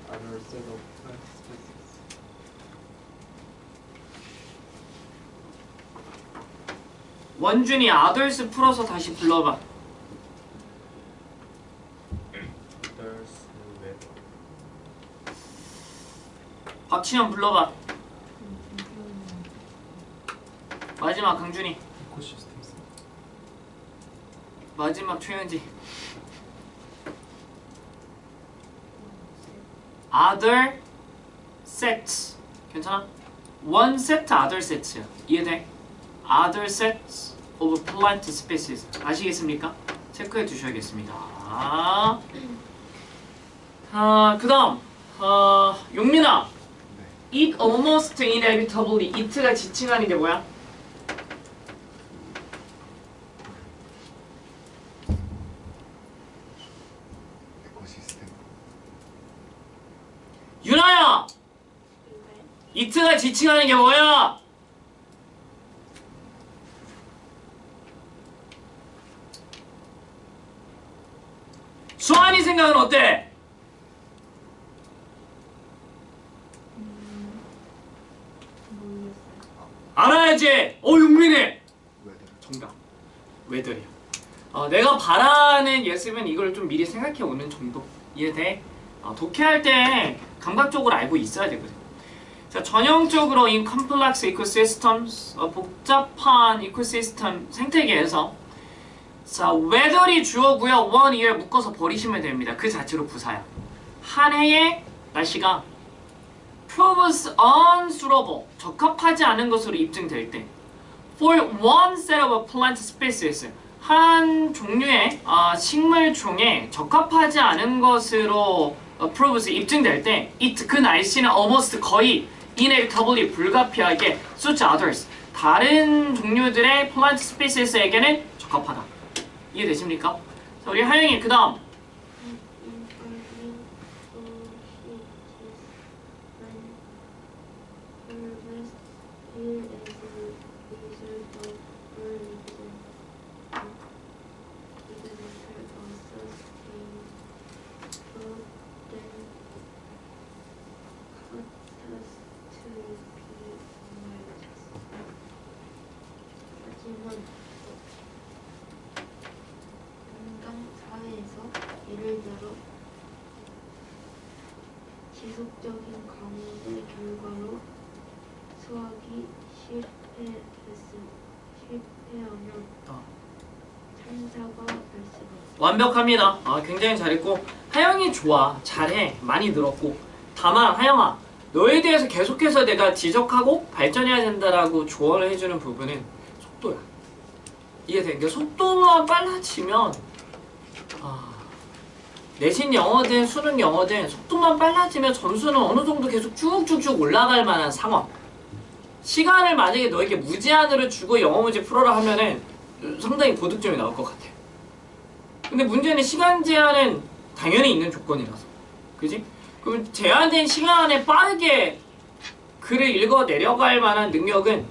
Other set of plant species. 원준이 others 풀어서 다시 불러봐. Others with 박치현 불러봐. 마지막 강준이. ecosystems. 마지막 최현지. Other sets. 괜찮아? One set, other sets야. 이해돼? Other sets of plant species. 아시겠습니까? 체크해 두셔야겠습니다. 그 다음 용민아. It almost inevitably. it가 지칭하는 게 뭐야? 에코시스템. 유나야! it가 지칭하는 게 뭐야? 수환이 생각은 어때? 모르겠어요. 알아야지! 용민이! 웨더. 정답. 웨더야. 내가 바라는 예습은 이걸 좀 미리 생각해 오는 정도. 이해돼? 독해할 때 감각적으로 알고 있어야 되거든. 자, 전형적으로 in complex ecosystems, 복잡한 이코시스템 생태계에서 자, weather이 주어고요. one year 묶어서 버리시면 됩니다. 그 자체로 부사야. 한 해의 날씨가 proves unsuitable, 적합하지 않은 것으로 입증될 때 for one set of plant species, 한 종류의 식물종에 적합하지 않은 것으로 proves, 입증될 때 it, 그 날씨는 almost, 거의 inevitably, 불가피하게 suits others, 다른 종류들의 플란트 스피시스에게는 적합하다. 이해되십니까? 자, 우리 하영이 그 다음. 예를 들어 지속적인 가뭄의 결과로 수확이 실패하면 찬사가 발생한다. 완벽합니다. 굉장히 잘했고 하영이 좋아. 잘해. 많이 늘었고 다만 하영아 너에 대해서 계속해서 내가 지적하고 발전해야 된다라고 조언을 해주는 부분은 속도야. 이해돼? 그러니까 속도만 빨라지면 내신 영어든 수능 영어든 속도만 빨라지면 점수는 어느 정도 계속 쭉쭉쭉 올라갈 만한 상황. 시간을 만약에 너에게 무제한으로 주고 영어 문제 풀어라 하면은 상당히 고득점이 나올 것 같아. 근데 문제는 시간 제한은 당연히 있는 조건이라서. 그지? 그럼 제한된 시간 안에 빠르게 글을 읽어 내려갈 만한 능력은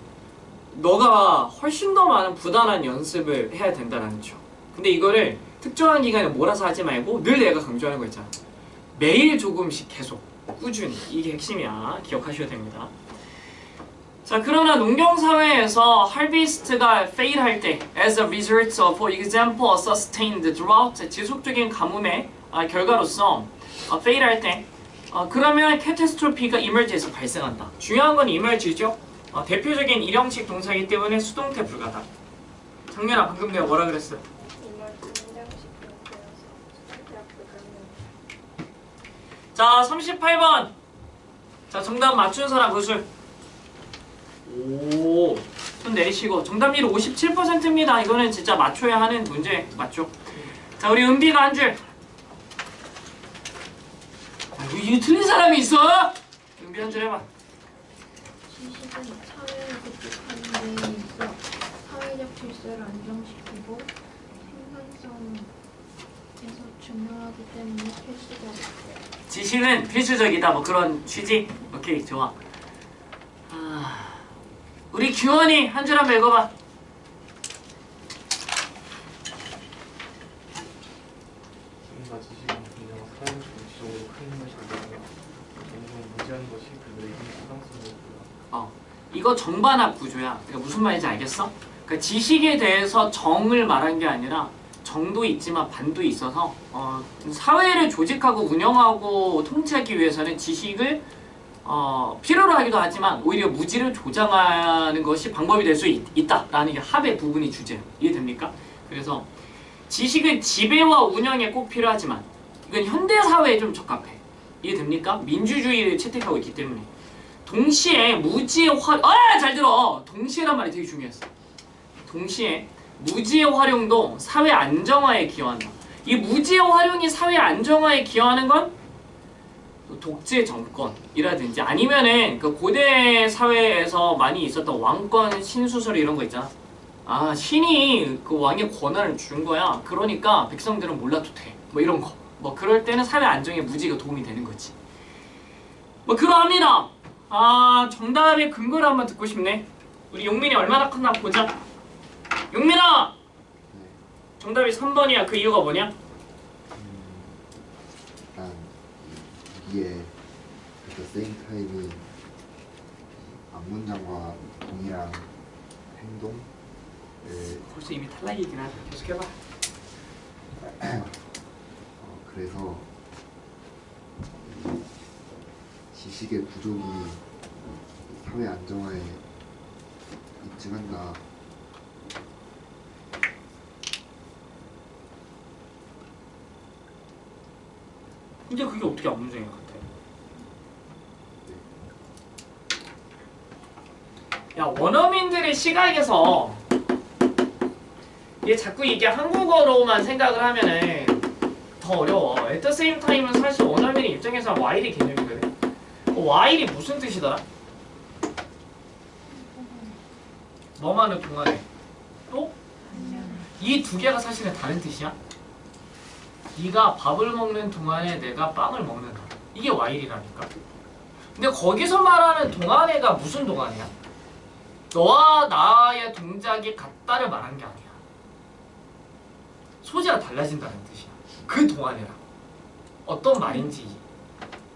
너가 훨씬 더 많은 부단한 연습을 해야 된다는 거죠. 근데 이거를 특정한 기간에 몰아서 하지 말고 늘 내가 강조하는 거 있잖아. 매일 조금씩 계속 꾸준히. 이게 핵심이야. 기억하셔야 됩니다. 자, 그러나 농경사회에서 harvest가 fail 할 때 as a result of, for example, a sustained drought, 지속적인 가뭄의 결과로서 fail 할 때 그러면 catastrophe가 emerge에서 발생한다. 중요한 건 emerge죠. 대표적인 일형식 동사이기 때문에 수동태 불가다. 장면아 방금 내가 뭐라 그랬어? 자, 38번. 자, 정답 맞춘 사람 구술. 오, 손 내리시고. 정답률 57%입니다. 이거는 진짜 맞춰야 하는 문제 맞죠? 자, 우리 은비가 한 줄. 이거 틀린 사람이 있어? 은비 한 줄 해봐. 지식은 사회를 구축하는 데 있어 사회적 질서를 안정시키고 생산성에서 중요하기 때문에 필수적이다. 지식은 필수적이다. 뭐 그런 취지? 오케이, 좋아. 우리 규원이 한 줄 한번 읽어봐. 지금과 지식은 분명 사회적 정치적으로 큰 힘을 발휘하며 종종 무지한 것이 그들의 힘 수상성을 보여. 이거 정반합 구조야. 그러니까 무슨 말인지 알겠어? 그러니까 지식에 대해서 정을 말한 게 아니라 정도 있지만 반도 있어서 사회를 조직하고 운영하고 통치하기 위해서는 지식을 필요로 하기도 하지만 오히려 무지를 조장하는 것이 방법이 될 수 있다라는 게 합의 부분이 주제예요. 이해됩니까? 그래서 지식은 지배와 운영에 꼭 필요하지만 이건 현대사회에 좀 적합해. 이해됩니까? 민주주의를 채택하고 있기 때문에 동시에 무지의 잘 들어! 동시에란 말이 되게 중요했어. 동시에 무지의 활용도 사회 안정화에 기여한다. 이 무지의 활용이 사회 안정화에 기여하는 건 독재 정권이라든지 아니면은 그 고대 사회에서 많이 있었던 왕권 신수설 이런 거 있잖아. 신이 그 왕의 권한을 준 거야. 그러니까 백성들은 몰라도 돼. 뭐 이런 거. 뭐 그럴 때는 사회 안정에 무지가 도움이 되는 거지. 뭐 그러합니다. 정답의 근거를 한번 듣고 싶네. 우리 용민이 얼마나 컸나 보자. 용민아! 정답이 3번이야. 그 이유가 뭐냐? 일단 이게 at the same time이 앞문장과 동일한 행동을 벌써 이미 탈락이긴 하다. 계속해봐. 그래서 지식의 부족이 사회 안정화에 입증한다. 근데 그게 어떻게 앞문장인 것 같아? 야, 원어민들의 시각에서 얘 자꾸 이게 한국어로만 생각을 하면은 더 어려워. at the same time은 사실 원어민의 입장에서 while이 개념이거든. while이 무슨 뜻이더라? 뭐만은 동안에 또 이 두 개가 사실은 다른 뜻이야. 네가 밥을 먹는 동안에 내가 빵을 먹는다. 이게 while이라니까. 근데 거기서 말하는 동안에가 무슨 동안이야? 너와 나의 동작이 같다를 말하는 게 아니야. 소재가 달라진다는 뜻이야. 그 동안에라. 어떤 말인지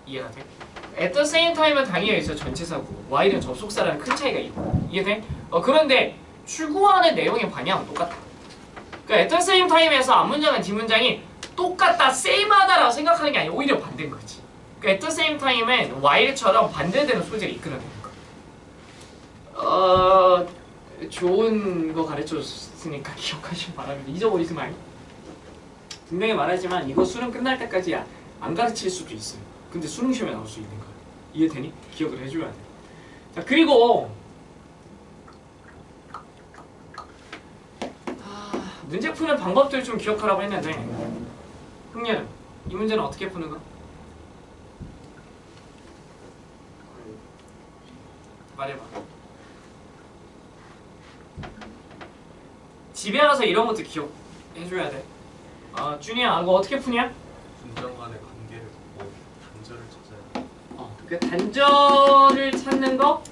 이해가 돼? At the same time은 당연히 있어 전치사고 while은 접속사라는 큰 차이가 있고 이해돼? 그런데 추구하는 내용의 방향은 똑같아. 그러니까 at the same time에서 앞문장과 뒷문장이 똑같다, same하다라고 생각하는 게 아니라 오히려 반대인 거지. 그러니까 at the same time은 while처럼 반대되는 소재를 이끌어내는 거야. 좋은 거 가르쳐줬으니까 기억하시기 바랍니다. 잊어버리지 말고. 분명히 말하지만 이거 수능 끝날 때까지 안 가르칠 수도 있어요. 근데 수능 시험에 나올 수 있는 거야. 이해되니? 기억을 해줘야 돼. 자, 그리고 문제 푸는 방법들 좀 기억하라고 했는데 흥렬은 이 문제는 어떻게 푸는 거? 말해봐. 집에 가서 이런 것도 기억해줘야 돼. 준이야, 이거 어떻게 푸냐? 문장 간의 관계를 보고 단절을 찾아야 돼. 그 단절을 찾는 거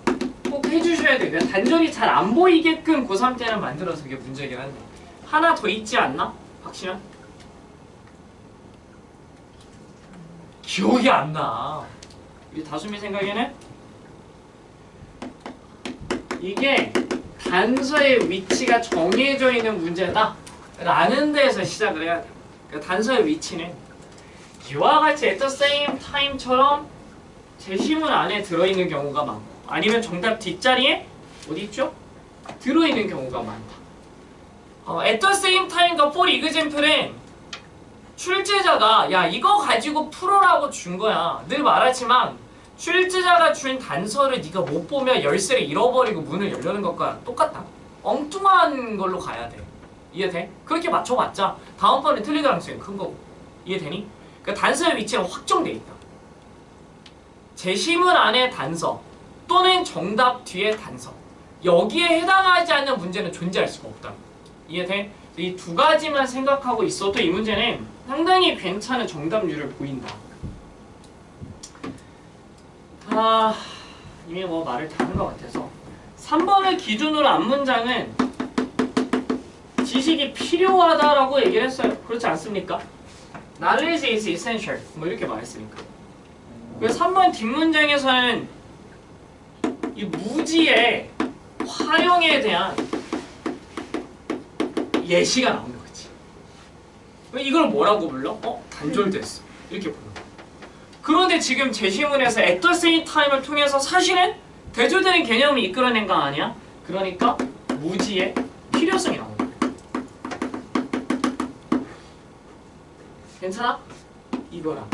꼭 해주셔야 돼요. 단절이 잘 안 보이게끔 고3 때는 만들어서 그게 문제긴 한데 하나 더 있지 않나? 박시현? 기억이 안 나. 우리 다솜이 생각에는 이게 단서의 위치가 정해져 있는 문제다 라는 데에서 시작을 해야 돼. 그러니까 단서의 위치는 이와 같이 at the same time처럼 제시문 안에 들어있는 경우가 많고 아니면 정답 뒷자리에 어디 있죠? 들어있는 경우가 많다. at the same time과 for example은 출제자가 야 이거 가지고 풀어라고 준 거야. 늘 말하지만 출제자가 준 단서를 네가 못 보면 열쇠를 잃어버리고 문을 열려는 것과 똑같다. 엉뚱한 걸로 가야 돼. 이해돼? 그렇게 맞춰봤자 다음번에 틀릴 가능성이 큰 거고. 이해되니? 그러니까 단서의 위치는 확정돼 있다. 제시문 안에 단서 또는 정답 뒤에 단서 여기에 해당하지 않는 문제는 존재할 수가 없다. 이해돼? 이 두 가지만 생각하고 있어도 이 문제는 상당히 괜찮은 정답률을 보인다. 이미 뭐 말을 다 한 것 같아서 3번을 기준으로 앞문장은 지식이 필요하다라고 얘기를 했어요. 그렇지 않습니까? Knowledge is essential 뭐 이렇게 말했으니까. 그래서 3번 뒷문장에서는 이 무지의 활용에 대한 예시가 나오는 거지. 이걸 뭐라고 불러? 단절됐어. 이렇게 불러. 그런데 지금 제시문에서 at the same time을 통해서 사실은 대조되는 개념을 이끌어낸 거 아니야? 그러니까 무지의 필요성이 나오는 거야. 괜찮아? 이거랑.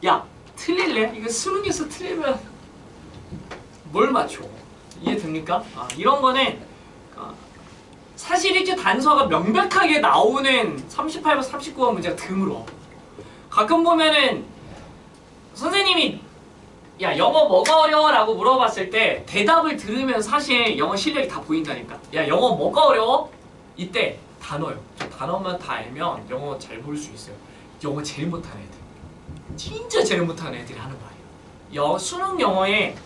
야, 틀릴래? 이거 수능에서 틀리면 뭘 맞춰? 이해됩니까? 이런 거는 사실 이제 단서가 명백하게 나오는 38번, 39번 문제가 드물어. 가끔 보면은 선생님이 야 영어 뭐가 어려워? 라고 물어봤을 때 대답을 들으면 사실 영어 실력이 다 보인다니까. 야 영어 뭐가 어려워? 이때 단어요. 저 단어만 다 알면 영어 잘 볼 수 있어요. 영어 제일 못하는 애들. 진짜 제일 못하는 애들이 하는 말이에요. 수능 영어에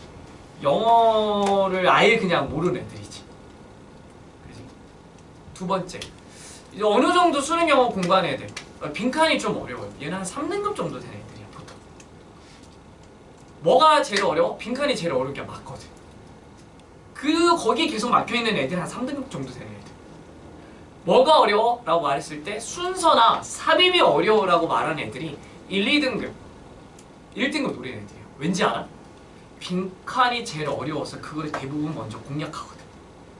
영어를 아예 그냥 모르는 애들이지. 그치? 두 번째, 이제 어느 정도 수능 영어 공부하는 애들. 빈칸이 좀 어려워요. 얘는 한 3등급 정도 되는 애들이야 보통. 뭐가 제일 어려워? 빈칸이 제일 어려운 게 맞거든. 거기 계속 막혀있는 애들 한 3등급 정도 되는 애들. 뭐가 어려워? 라고 말했을 때 순서나 삽입이 어려워라고 말하는 애들이 1, 2등급, 1등급 노리는 애들이에요. 왠지 알아? 빈칸이 제일 어려워서 그거를 대부분 먼저 공략하거든.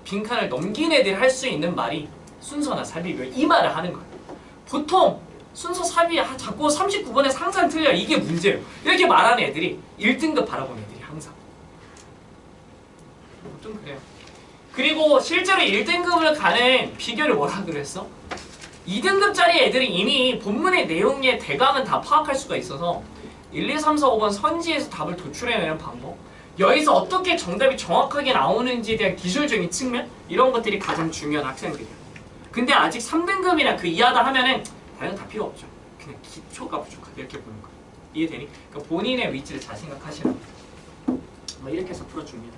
빈칸을 넘긴 애들이 할 수 있는 말이 순서나 삽입이에요. 이 말을 하는 거예요. 보통 순서 삽입이 자꾸 39번에서 항상 틀려. 이게 문제예요. 이렇게 말하는 애들이 1등급 바라보는 애들이 항상. 좀 그래요. 그리고 실제로 1등급을 가는 비결을 뭐라 그랬어? 2등급짜리 애들이 이미 본문의 내용의 대강은 다 파악할 수가 있어서 1, 2, 3, 4, 5번 선지에서 답을 도출해내는 방법 여기서 어떻게 정답이 정확하게 나오는지에 대한 기술적인 측면 이런 것들이 가장 중요한 학생들이에요. 근데 아직 3등급이나 그 이하다 하면은 당연히 다 필요 없죠. 그냥 기초가 부족하게 이렇게 보는 거예요. 이해되니? 그러니까 본인의 위치를 잘 생각하시는 거예요. 뭐 이렇게 해서 풀어줍니다.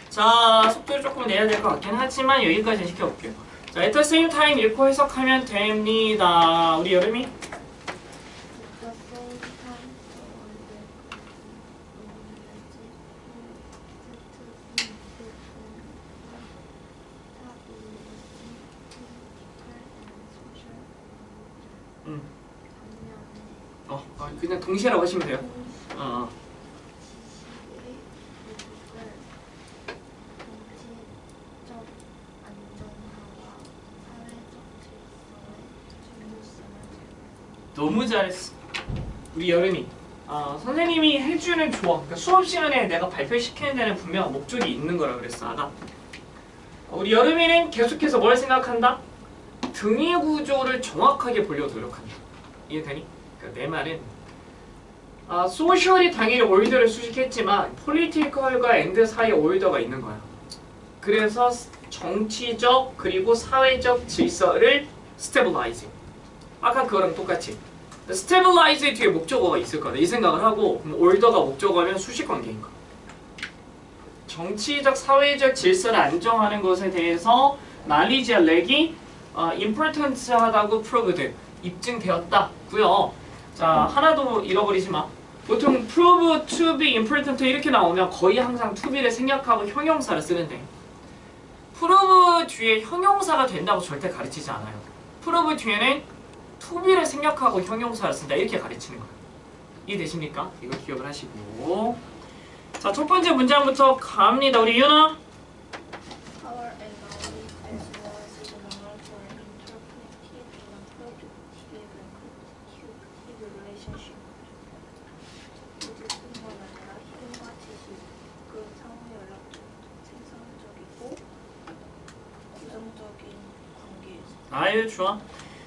자, 속도를 조금 내야 될 것 같긴 하지만 여기까지 시켜볼게요. 자, at the same time 읽고 해석하면 됩니다. 우리 여름이? 그냥 동시에라고 하시면 돼요. 너무 잘했어. 우리 여름이. 선생님이 해주는 조언. 그러니까 수업 시간에 내가 발표시키는 데는 분명 목적이 있는 거라 그랬어, 아까. 우리 여름이는 계속해서 뭘 생각한다? 등위 구조를 정확하게 보려고 노력한다. 이해되니? 그러니까 내 말은 소셜이 당연히 올더를 수식했지만 폴리티컬과 엔드 사이에 올더가 있는 거야. 그래서 정치적 그리고 사회적 질서를 스테빌라이징. 아까 그거랑 똑같이 스테빌라이즈의 뒤에 목적어가 있을 거다 이 생각을 하고 올더가 목적어면 수식 관계인 거. 정치적 사회적 질서를 안정하는 것에 대해서 knowledge와 렉이 important하다고 proved 입증되었다고요. 자, 하나도 잃어버리지 마. 보통 prove to be important 이렇게 나오면 거의 항상 to be를 생략하고 형용사를 쓰는데 prove 뒤에 형용사가 된다고 절대 가르치지 않아요. prove 뒤에는 to be를 생략하고 형용사를 쓴다 이렇게 가르치는 거예요. 이해되십니까? 이거 기억을 하시고. 자, 첫 번째 문장부터 갑니다. 우리 유나. Power and knowledge as well as the knowledge for interpretive and productive relationship. 모든 건 아니라 힘과 지식, 그 상호 연락도 생산적이고 부정적인 관계에서. 아유, 좋아.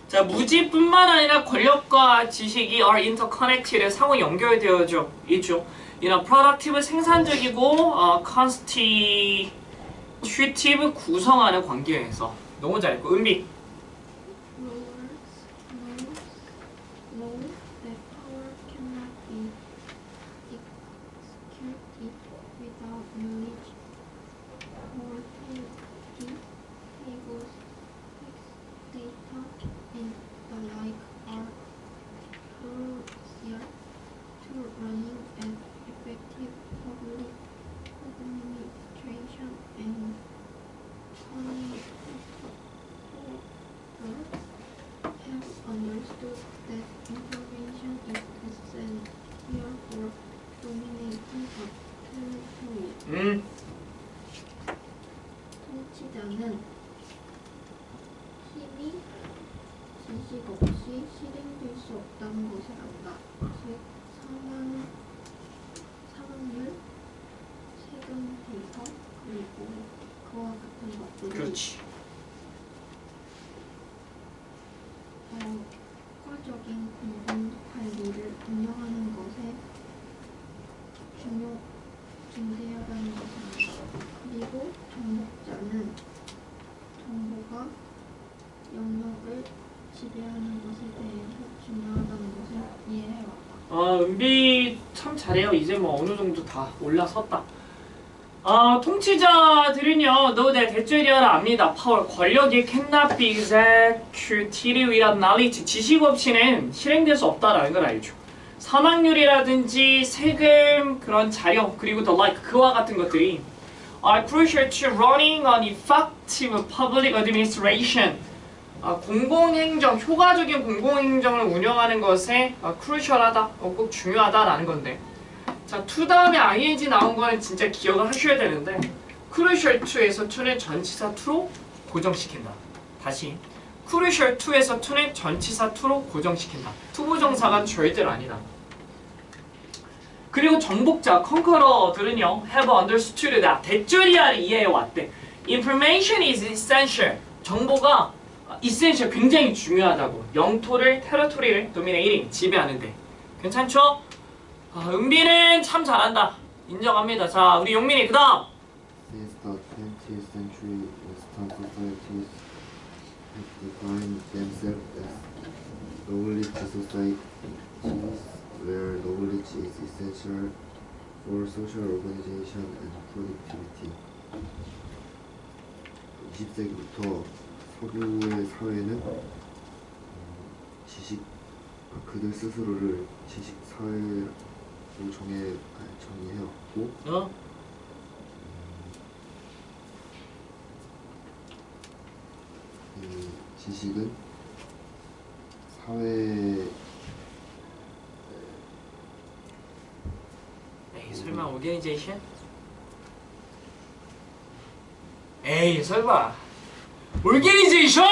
자, 무지뿐만 아니라 권력과 지식이 are interconnected 상호 연결되어져 있죠. 이런 productive 생산적이고 constitutive 구성하는 관계에서 너무 잘했고 은비. Know that power cannot be executed without knowledge. Authority, tables, data, and the like are crucial to running an effective public administration and have understood that information is essential for dominating a territory. 통치자는 힘이 지식 없이 실행될 수 없다는 것을 안다. 즉, 사망률, 세금 대서, 그리고 그와 같은 것들을 그렇지. 효과적인 공공관리를 운영하는 것에 중대하다는 것을 안다. 그리고 정복자는 정보가 영역을 지배하는 것에 대해서 중요하다는 것을 이해해왔다. 은비 참 잘해요. 이제 뭐 어느 정도 다 올라섰다. 통치자들은요, 너네 대죄리어를 압니다. 파워, 권력이 cannot be executed without knowledge. 지식 없이는 실행될 수 없다라는 걸 알죠. 사망률이라든지 세금, 그런 자료, 그리고 the like, 그와 같은 것들이 are crucial to running an effective public administration. 공공행정, 효과적인 공공행정을 운영하는 것에 crucial하다, 꼭 중요하다라는 건데. 자, to 다음에 ing 나온 거는 진짜 기억을 하셔야 되는데 crucial to에서 to는 전치사 to로 고정시킨다. 다시 crucial to에서 to는 전치사 to로 고정시킨다. 투부정사가 절대로 아니다. 그리고 정복자, 컨커러들은요 have understood that 대조리아를 이해해왔대. Information is essential. 정보가 essential, 굉장히 중요하다고. 영토를, 테리토리를 dominating, 지배하는데. 괜찮죠? 은비는 참 잘한다. 인정합니다. 자, 우리 용민이 그 다음. Since the 20th century, Western societies have defined themselves as knowledge societies, where knowledge is essential for social organization and productivity. 20세기부터 서구의 사회는 그들 스스로를 지식 사회로 정의해왔고 어? 이 지식은 사회 에이, 설마 오르게니제이션? 에이, 설마 오르게니제이션?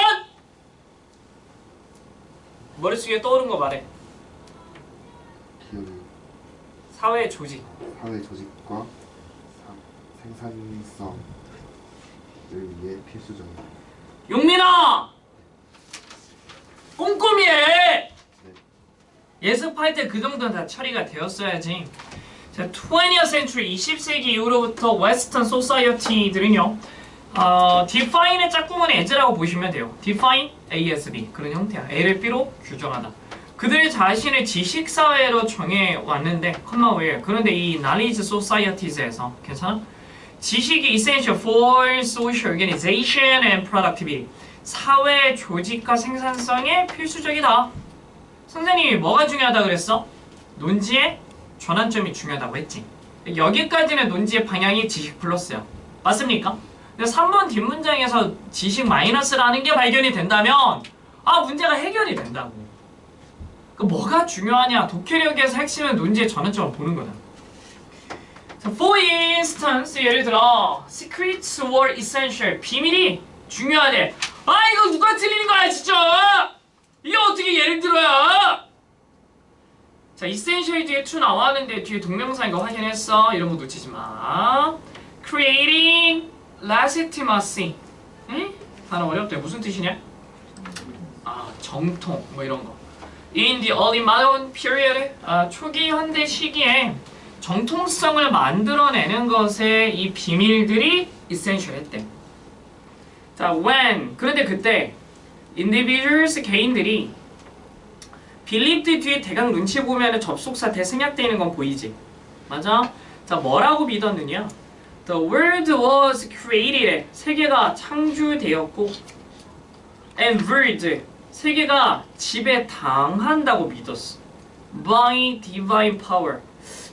머릿속에 떠오른 거 말해. 기업의 사회 조직. 사회 조직과 생산성을 위해 필수적이다. 용민아! 꼼꼼히 해! 예습할 때 그 정도는 다 처리가 되었어야지. 자, 20th century, 20세기 이후로부터 웨스턴 소사이어티들은요, define의 짝꿍은 as라고 보시면 돼요. define, A as B. 그런 형태야. A를 B로 규정하다. 그들 자신을 지식사회로 정해왔는데, 컴마 where. 그런데 이 knowledge societies에서, 괜찮아? 지식이 essential for social organization and productivity. 사회 조직과 생산성에 필수적이다. 선생님이 뭐가 중요하다 그랬어? 논지의 전환점이 중요하다고 했지. 여기까지는 논지의 방향이 지식 플러스야. 맞습니까? 근데 3번 뒷문장에서 지식 마이너스라는 게 발견이 된다면 문제가 해결이 된다고. 그러니까 뭐가 중요하냐? 독해력에서 핵심은 논지의 전환점을 보는 거다. 자, for instance, 예를 들어 secrets were essential. 비밀이 중요하대. 이거 누가 틀리는 거야 진짜. 이게 어떻게 예를 들어야. 자, essential 뒤에 to 나왔는데 뒤에 동명사 이거 확인했어. 이런 거 놓치지 마. creating legitimacy. 응? 단어 어렵대. 무슨 뜻이냐? 정통 뭐 이런 거. In the early modern period, 초기 현대 시기에 정통성을 만들어내는 것에 이 비밀들이 essential했대. 자, when. 그런데 그때 individuals, 개인들이 believed 뒤에 대강 눈치 보면 접속사 대승약돼 있는 건 보이지? 맞아? 자, 뭐라고 믿었느냐? The world was created. 세계가 창조되었고 and ruled. 세계가 지배당한다고 믿었어. By divine power.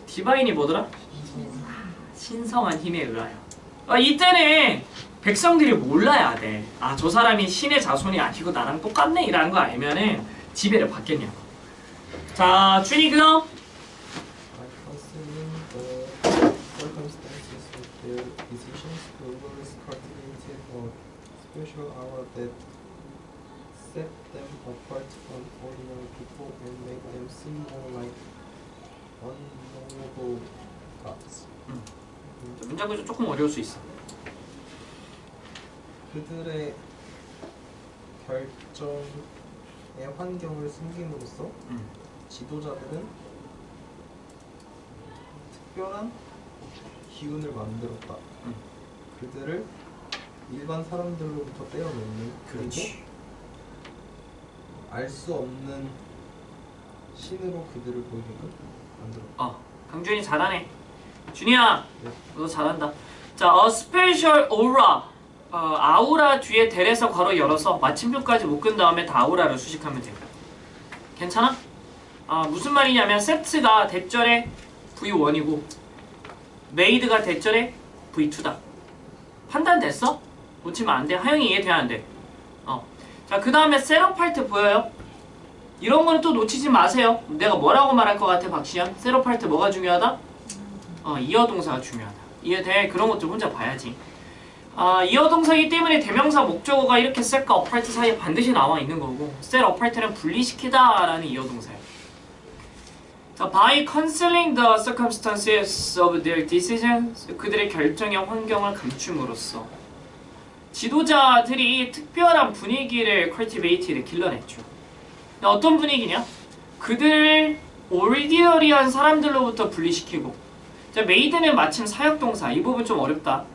디바인이 뭐더라? 신성한 힘에 의하여. 이때는 백성들이 몰라야 돼. 저 사람이 신의 자손이 아니고 나랑 똑같네 이라는 거 알면은 지배를 받겠냐고. 자, 준이 그럼. By considering the circumstances of their decisions, the rulers cultivated a special aura that set them apart from ordinary people and made them seem more like unknowable gods. 문장 구조 조금 어려울 수 있어. 그들의 결정의 환경을 숨김으로써 지도자들은 특별한 기운을 만들었다. 그들을 일반 사람들로부터 떼어놓는, 그리고 알 수 없는 신으로 그들을 보이게끔 만들었다. 강준이 잘하네. 준이야, 네. 너 잘한다. 자, a special aura. 아우라 뒤에 델에서 괄호 열어서 마침표까지 묶은 다음에 다 아우라를 수식하면 돼. 괜찮아? 무슨 말이냐면 set가 대절의 V1이고 made가 대절의 V2다. 판단됐어? 놓치면 안 돼. 하영이 이해돼야 안 돼. 자, 그 다음에 set apart 보여요? 이런 거는 또 놓치지 마세요. 내가 뭐라고 말할 것 같아, 박시현? set apart 뭐가 중요하다? 이어 동사가 중요하다. 이해돼? 그런 것들 혼자 봐야지. 이어 동사이기 때문에 대명사 목적어가 이렇게 set과 apart 사이에 반드시 나와 있는 거고, set apart는 분리시키다 라는 이어 동사예요. 자, by concealing the circumstances of their decisions, 그들의 결정의 환경을 감춤으로써 지도자들이 특별한 분위기를 cultivate를 길러냈죠. 어떤 분위기냐? 그들을 ordinary한 사람들로부터 분리시키고, 자, 자, made는 마침 사역동사. 이 부분 좀 어렵다.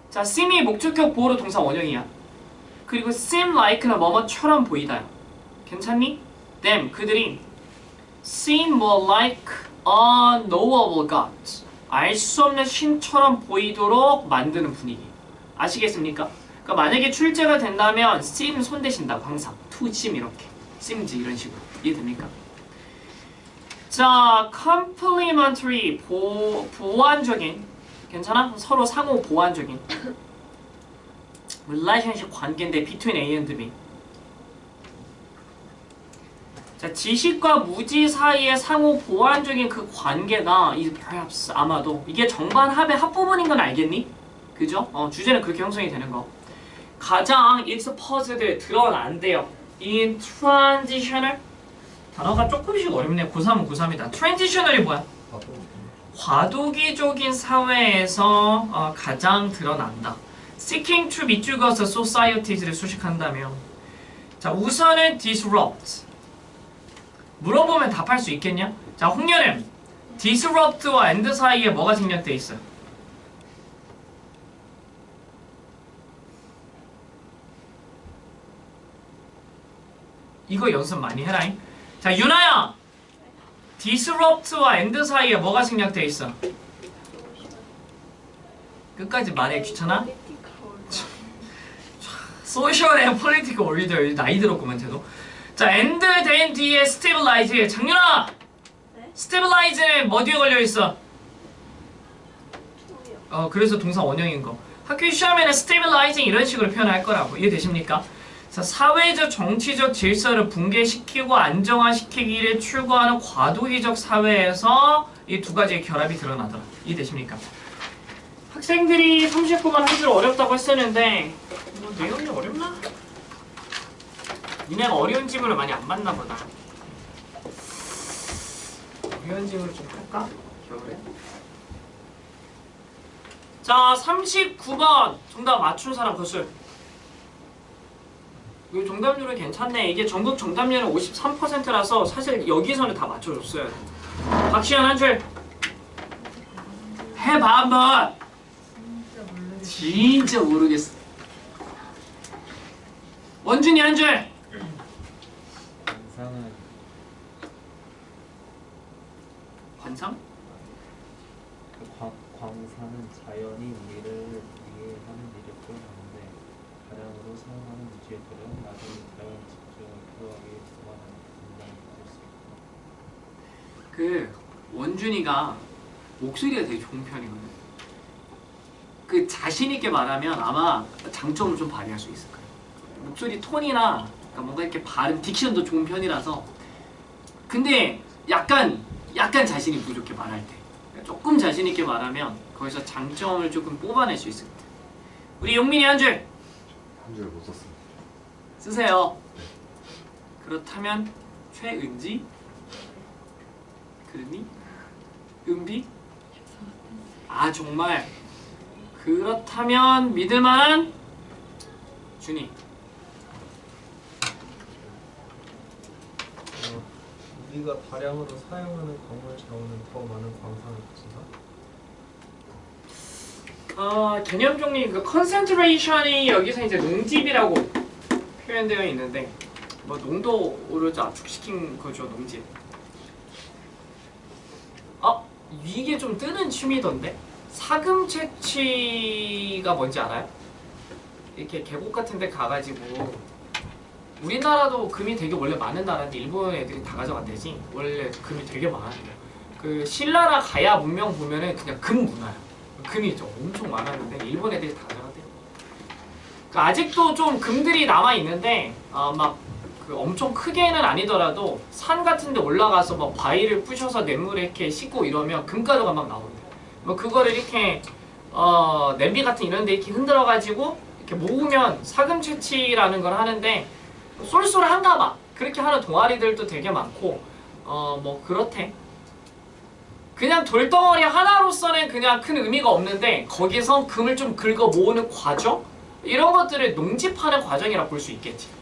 자, seem이 목적격 보호로 동사 원형이야. 그리고 seem like는 뭐뭐처럼 보이다. 괜찮니? them, 그들이 seem more like unknowable God. 알 수 없는 신처럼 보이도록 만드는 분위기. 아시겠습니까? 그러니까 만약에 출제가 된다면 seem 손 대신다. 광상. to seem 이렇게. seems 이런 식으로. 이해됩니까? 자, complementary 보완적인 괜찮아? 서로 상호 보완적인 relationship 관계인데 between A and B. 자, 지식과 무지 사이의 상호 보완적인 그 관계가 is perhaps 아마도 이게 정반 합의 합부분인 건 알겠니? 그죠? 주제는 그렇게 형성이 되는 거. 가장 exposed 드러난대요. in transitional 단어가 조금씩 어렵네. 고3은 고3이다. transitional이 뭐야? 과도기적인 사회에서 가장 드러난다. Seeking to 밑줄거서 societies를 수식한다면 자, 우선은 disrupt. 물어보면 답할 수 있겠냐? 자, 홍여름 disrupt와 and 사이에 뭐가 생략돼 있어? 이거 연습 많이 해라잉. 자, 유나야 disrupt와 and 사이에 뭐가 생략돼 있어? 끝까지 말해. 귀찮아? Social and Political Order. 나이 들었구만 쟤도. 자, and then 뒤에 stabilize. 장윤아! 네? stabilize는 뭐 뒤에 걸려있어? 토요. 그래서 동사 원형인 거. 학교 시험에는 stabilizing 이런 식으로 표현할 거라고. 이해되십니까? 자, 사회적 정치적 질서를 붕괴시키고 안정화시키기를 추구하는 과도기적 사회에서 이 두 가지의 결합이 드러나더라. 이해되십니까? 학생들이 39번 한줄 어렵다고 했었는데 뭐 내용이 어렵나? 니네가 어려운 질문을 많이 안 봤나 보다. 어려운 질문을 좀 할까? 겨울에? 자, 39번 정답 맞춘 사람 거슬. 이 정답률은 괜찮네. 이게 전국 정답률은 53%라서 사실 여기서는 다 맞춰줬어요. 박시현 한 줄. 해봐 한번. 진짜 모르겠어. 원준이 한 줄. 관상은 관상? 광사는 자연이 우리를 위해 하는 일을 표현하는데 다량으로 사용하는 무지들은 나중에 자연 집중을 표하기 위해서만 하는 그 원준이가 목소리가 되게 좋은 편이거든. 그 자신 있게 말하면 아마 장점을 좀 발휘할 수 있을 거예요. 목소리 톤이나 그러니까 뭔가 이렇게 발음, 딕션도 좋은 편이라서. 근데 약간 자신이 부족해 말할 때. 그러니까 조금 자신 있게 말하면 거기서 장점을 조금 뽑아낼 수 있을 것 같아요. 우리 용민이 한 줄. 한 줄 못 썼습니다. 쓰세요. 그렇다면 최은지? 그러니? 은비? 아 정말 그렇다면 믿을만한 준이. 우리가 다량으로 사용하는 광물 자원은 더 많은 광산을 가진다? 개념 정리 그 컨센트레이션이 여기서 이제 농집이라고 표현되어 있는데 뭐 농도를 좀 압축시킨 거죠. 농집. 이게 좀 뜨는 취미던데? 사금 채취가 뭔지 알아요? 이렇게 계곡 같은 데 가가지고 우리나라도 금이 되게 원래 많은 나라인데 일본 애들이 다 가져간대지. 원래 금이 되게 많았대요. 그 신라나 가야 문명 보면은 그냥 금 문화야. 금이 좀 엄청 많았는데 일본 애들이 다 가져간대요. 그러니까 아직도 좀 금들이 남아 있는데 막 그 엄청 크게는 아니더라도 산 같은 데 올라가서 막 바위를 부셔서 냇물에 이렇게 씻고 이러면 금가루가 막 나온대. 뭐 그거를 이렇게 냄비 같은 이런 데 이렇게 흔들어 가지고 이렇게 모으면 사금 채취라는 걸 하는데 쏠쏠한가 봐. 그렇게 하는 동아리들도 되게 많고 뭐 그렇대. 그냥 돌덩어리 하나로서는 그냥 큰 의미가 없는데 거기서 금을 좀 긁어 모으는 과정? 이런 것들을 농집하는 과정이라 볼 수 있겠지.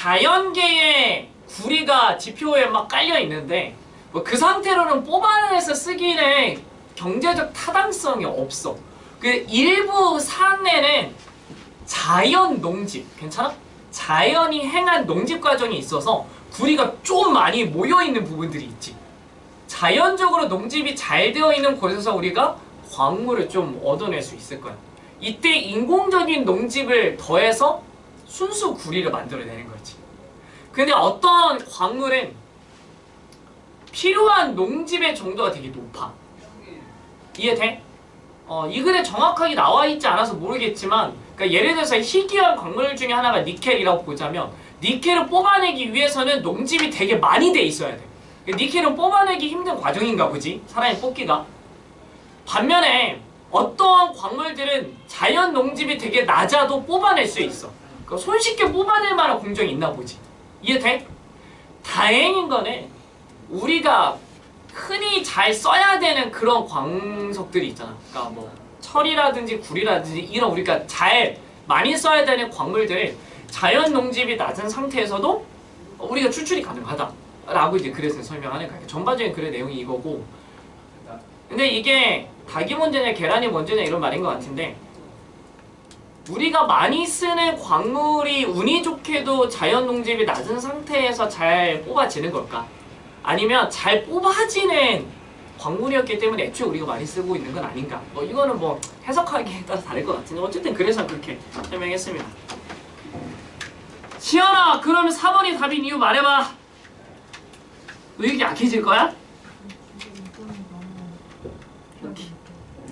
자연계에 구리가 지표에 막 깔려 있는데 뭐 그 상태로는 뽑아내서 쓰기에 경제적 타당성이 없어. 그 일부 사례는 자연 농집, 괜찮아? 자연이 행한 농집 과정이 있어서 구리가 좀 많이 모여있는 부분들이 있지. 자연적으로 농집이 잘 되어 있는 곳에서 우리가 광물을 좀 얻어낼 수 있을 거야. 이때 인공적인 농집을 더해서 순수 구리를 만들어내는 거지. 근데 어떤 광물은 필요한 농집의 정도가 되게 높아. 이해돼? 이 글에 정확하게 나와 있지 않아서 모르겠지만, 그러니까 예를 들어서 희귀한 광물 중에 하나가 니켈이라고 보자면, 니켈을 뽑아내기 위해서는 농집이 되게 많이 돼 있어야 돼. 니켈은 뽑아내기 힘든 과정인가 보지, 사람이 뽑기가. 반면에 어떠한 광물들은 자연 농집이 되게 낮아도 뽑아낼 수 있어. 그러니까 손쉽게 뽑아낼 만한 공정이 있나 보지. 이해돼? 다행인 거는 우리가 흔히 잘 써야 되는 그런 광석들이 있잖아. 그러니까 뭐 철이라든지 구리라든지 이런 우리가 잘 많이 써야 되는 광물들을 자연 농집이 낮은 상태에서도 우리가 추출이 가능하다라고 이제 글에서 설명하는 거야. 전반적인 글의 내용이 이거고. 근데 이게 닭이 문제냐 계란이 문제냐 이런 말인 것 같은데, 우리가 많이 쓰는 광물이 운이 좋게도 자연 농집이 낮은 상태에서 잘 뽑아지는 걸까? 아니면 잘 뽑아지는 광물이었기 때문에 애초에 우리가 많이 쓰고 있는 건 아닌가? 뭐 이거는 뭐 해석하기에 따라 다를 것 같은데 어쨌든 그래서 그렇게 설명했습니다. 시연아, 그러면 4번이 답인 이유 말해봐. 너 이게 약해질 거야?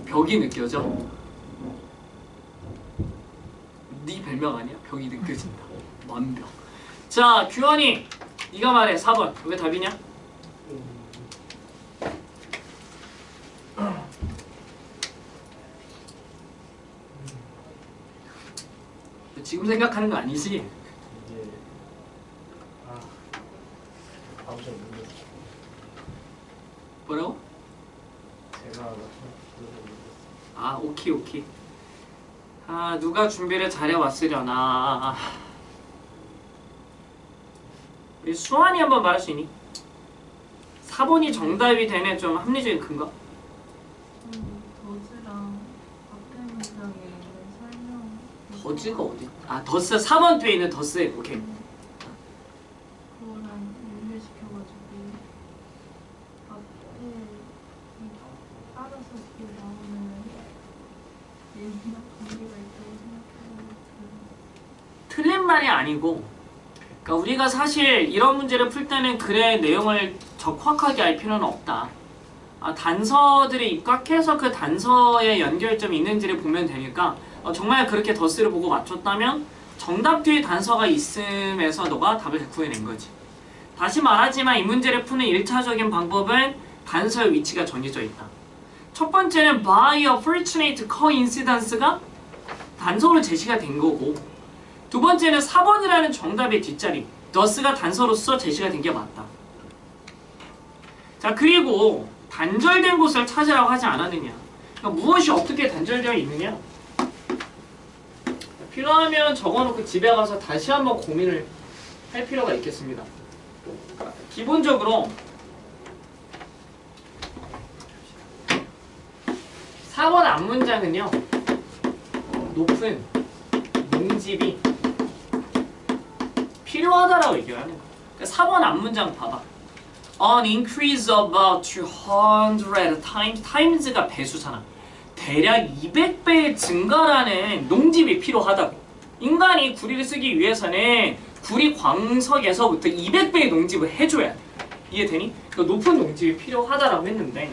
벽이 느껴져? 네 별명 아니야? 벽이 느껴진다. 완벽. 자, 규환이 네가 말해. 4번 왜 답이냐? 지금 생각하는 거 아니지? 이게 아버지 모르겠어. 뭐라고? 제가 맞춰 아, 오케이. 아, 누가 준비를 잘해왔으려나. 우리 수환이 한번 말할 수 있니? 4번이 정답이 되네. 좀 합리적인 근거? 더즈랑 앞에 문장에 설명. 더즈가 어디? 아, 더스 4번 뒤에 있는 더스. 오케이. 그거랑 연결시켜가지고 앞에 이 따라서 그 나오는 내용이나 관계가 있다고 생각해가지고. 틀린 말이 아니고, 그러니까 우리가 사실 이런 문제를 풀 때는 글의 내용을 적확하게 알 필요는 없다. 단서들에 입각해서 그 단서의 연결점이 있는지를 보면 되니까 정말 그렇게 더스를 보고 맞췄다면 정답 뒤에 단서가 있음에서 너가 답을 구해낸 거지. 다시 말하지만 이 문제를 푸는 1차적인 방법은 단서의 위치가 정해져 있다. 첫 번째는 by a fortunate coincidence가 단서로 제시가 된 거고, 두 번째는 4번이라는 정답의 뒷자리 thus가 단서로서 제시가 된 게 맞다. 자, 그리고 단절된 곳을 찾으라고 하지 않았느냐. 그러니까 무엇이 어떻게 단절되어 있느냐. 필요하면 적어놓고 집에 가서 다시 한번 고민을 할 필요가 있겠습니다. 기본적으로 4번 앞문장은요, 높은 농집이 필요하다라고 얘기하는 거야. 그러니까 4번 앞문장 봐봐. An increase about 200 times. times가 배수잖아. 대략 200배의 증가라는 농집이 필요하다고. 인간이 구리를 쓰기 위해서는 구리 광석에서부터 200배의 농집을 해줘야 돼. 이해되니? 그러니까 높은 농집이 필요하다라고 했는데,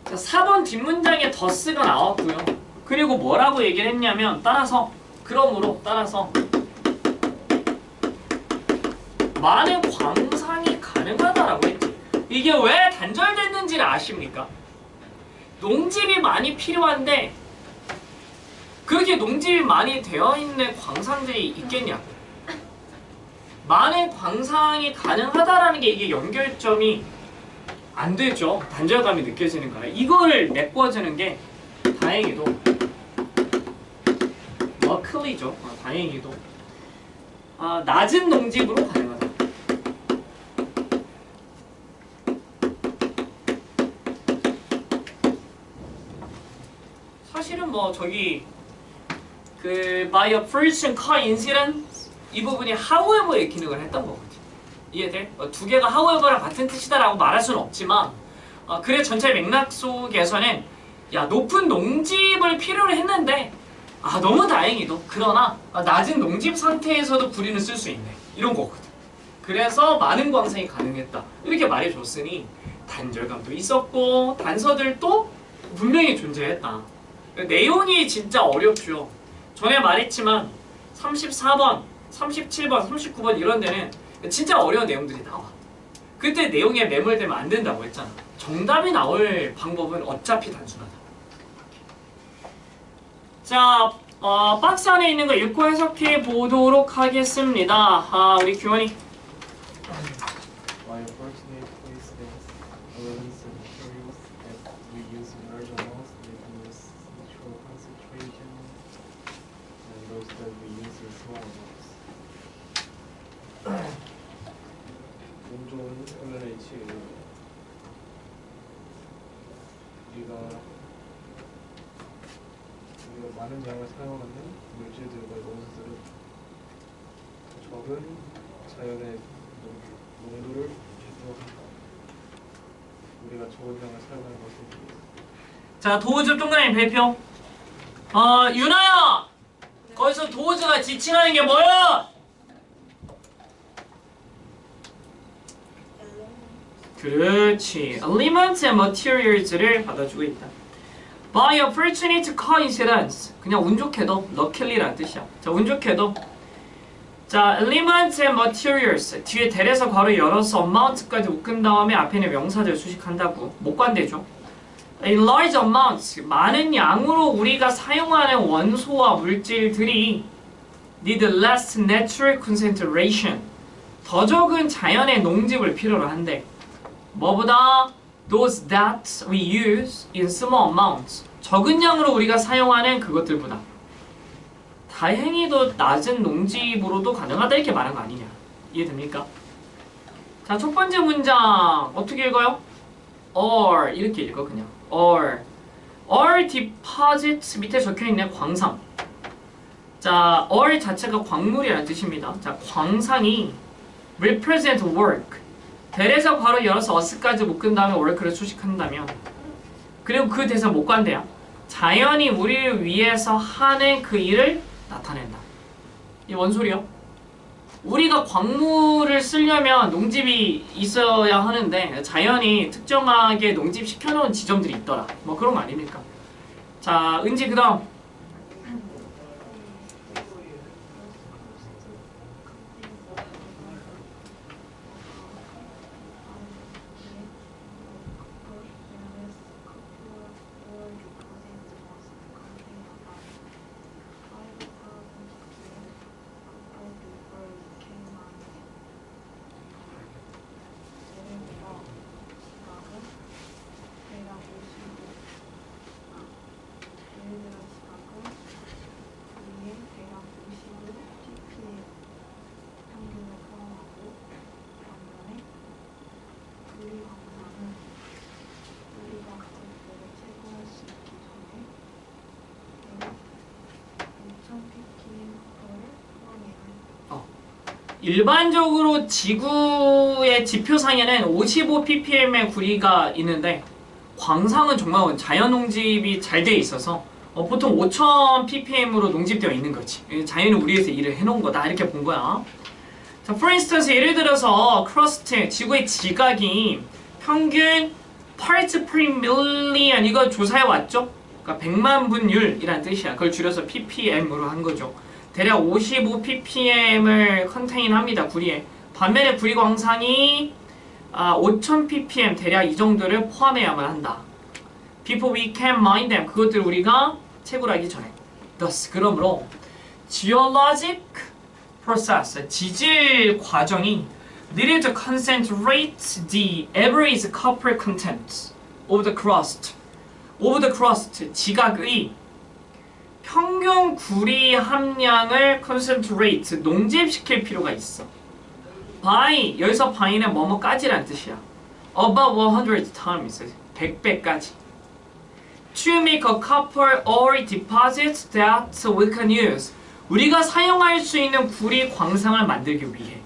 자, 4번 뒷문장에 더스가 나왔고요. 그리고 뭐라고 얘기를 했냐면 따라서 많은 광상이 가능하다라고 했지. 이게 왜 단절됐는지를 아십니까? 농집이 많이 필요한데 그렇게 농집이 많이 되어 있는 광상들이 있겠냐? 많은 광상이 가능하다라는 게 이게 연결점이 안 되죠. 단절감이 느껴지는 거예요. 이거를 메꿔주는 게 다행히도 클리죠. 다행히도 낮은 농집으로 가능하다. 사실은 뭐 저기 그 by a friction coincidence 이 부분이 however의 기능을 했던 거거든. 이해돼? 두 개가 however랑 같은 뜻이다라고 말할 수는 없지만 글의 전체 맥락 속에서는 야 높은 농집을 필요로 했는데 너무 다행히도 그러나 낮은 농집 상태에서도 구리는 쓸 수 있네 이런 거거든. 그래서 많은 광생이 가능했다 이렇게 말해줬으니 단절감도 있었고 단서들도 분명히 존재했다. 내용이 진짜 어렵죠. 전에 말했지만 34번, 37번, 39번 이런 데는 진짜 어려운 내용들이 나와. 그때 내용에 매몰되면 안 된다고 했잖아. 정답이 나올 방법은 어차피 단순하다. 자, 박스 안에 있는 거 읽고 해석해 보도록 하겠습니다. 우리 규원이. By unfortunate coincidence, elements and materials that we use in large amounts may lose natural concentration, and those that we use in small amounts. 운 좋은 MNH 우리가 많은 양을 사용하는 물질들과 원소들은 적은 자연의 농도를 제공한다. 우리가 적은 양을 사용하는 것은 자, 도우즈 동그라미 발표. 유나야! 거기서 도우즈가 지칭하는 게 뭐야? 그렇지. Elements and materials를 받아주고 있다. By a fortunate coincidence. 그냥 운 좋게도, luckily라는 뜻이야. 자, 운 좋게도. 자, elements and materials. 뒤에 대에서 괄호 열어서 amount까지 묶은 다음에 앞에 있는 명사들 수식한다고. 못 관대죠. A large amount. 많은 양으로 우리가 사용하는 원소와 물질들이 need less natural concentration. 더 적은 자연의 농집을 필요로 한대. 뭐보다 those that we use in small amounts. 적은 양으로 우리가 사용하는 그것들보다 다행히도 낮은 농집으로도 가능하다 이렇게 말한 거 아니냐. 이해됩니까? 자, 첫 번째 문장 어떻게 읽어요? or 이렇게 읽어 그냥. or deposits 밑에 적혀있는 광산. 자, or 자체가 광물이라는 뜻입니다. 자, 광산이 represent work. 대에서 괄호 열어서 us까지 묶은 다음에 work를 수식한다면 그리고 그 대사 못 관대야. 자연이 우리를 위해서 하는 그 일을 나타낸다. 이 뭔 소리요? 우리가 광물을 쓰려면 농집이 있어야 하는데 자연이 특정하게 농집시켜놓은 지점들이 있더라. 뭐 그런 거 아닙니까? 자, 은지 그 다음. 일반적으로 지구의 지표상에는 55ppm의 구리가 있는데 광상은 정말 자연 농집이 잘 돼 있어서 보통 5000ppm으로 농집되어 있는 거지. 자연이 우리에서 일을 해놓은 거다 이렇게 본 거야. 자, for instance 예를 들어서 crust 지구의 지각이 평균 parts per million 이거 조사해 왔죠? 그러니까 100만 분율이란 뜻이야. 그걸 줄여서 ppm으로 한 거죠. 대략 55ppm을 컨테인합니다. 구리에. 반면에 구리 광산이 5000ppm 대략 이 정도를 포함해야만 한다. Before we can mine them. 그것들을 우리가 채굴하기 전에. Thus, 그러므로 geologic process, 지질 과정이 needed to concentrate the average copper content of the crust. of the crust, 지각의 평균 구리 함량을 concentrate, 농집시킬 필요가 있어. by, 여기서 by는 뭐뭐까지란 뜻이야. About 100 times, 100배까지. to make a copper ore deposit that we can use. 우리가 사용할 수 있는 구리 광상을 만들기 위해.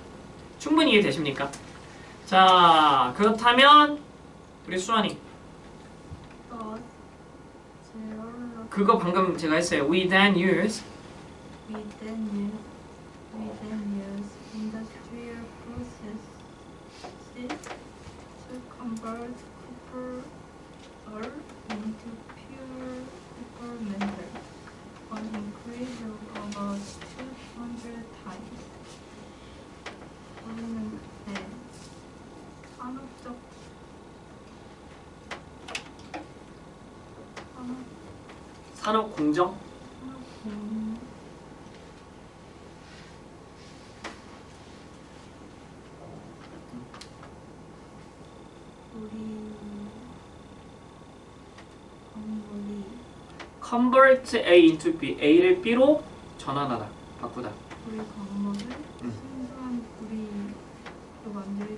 충분히 이해되십니까? 자, 그렇다면 우리 수환이 그거 방금 제가 했어요. We then use industrial processes to convert copper ore into pure copper metal, an increase of about 200 times. 우리는 그때 산업 공정 convert A into B, A를 B로 전환하다, 바꾸다. 우리 광물을 순수한 구리로 만들는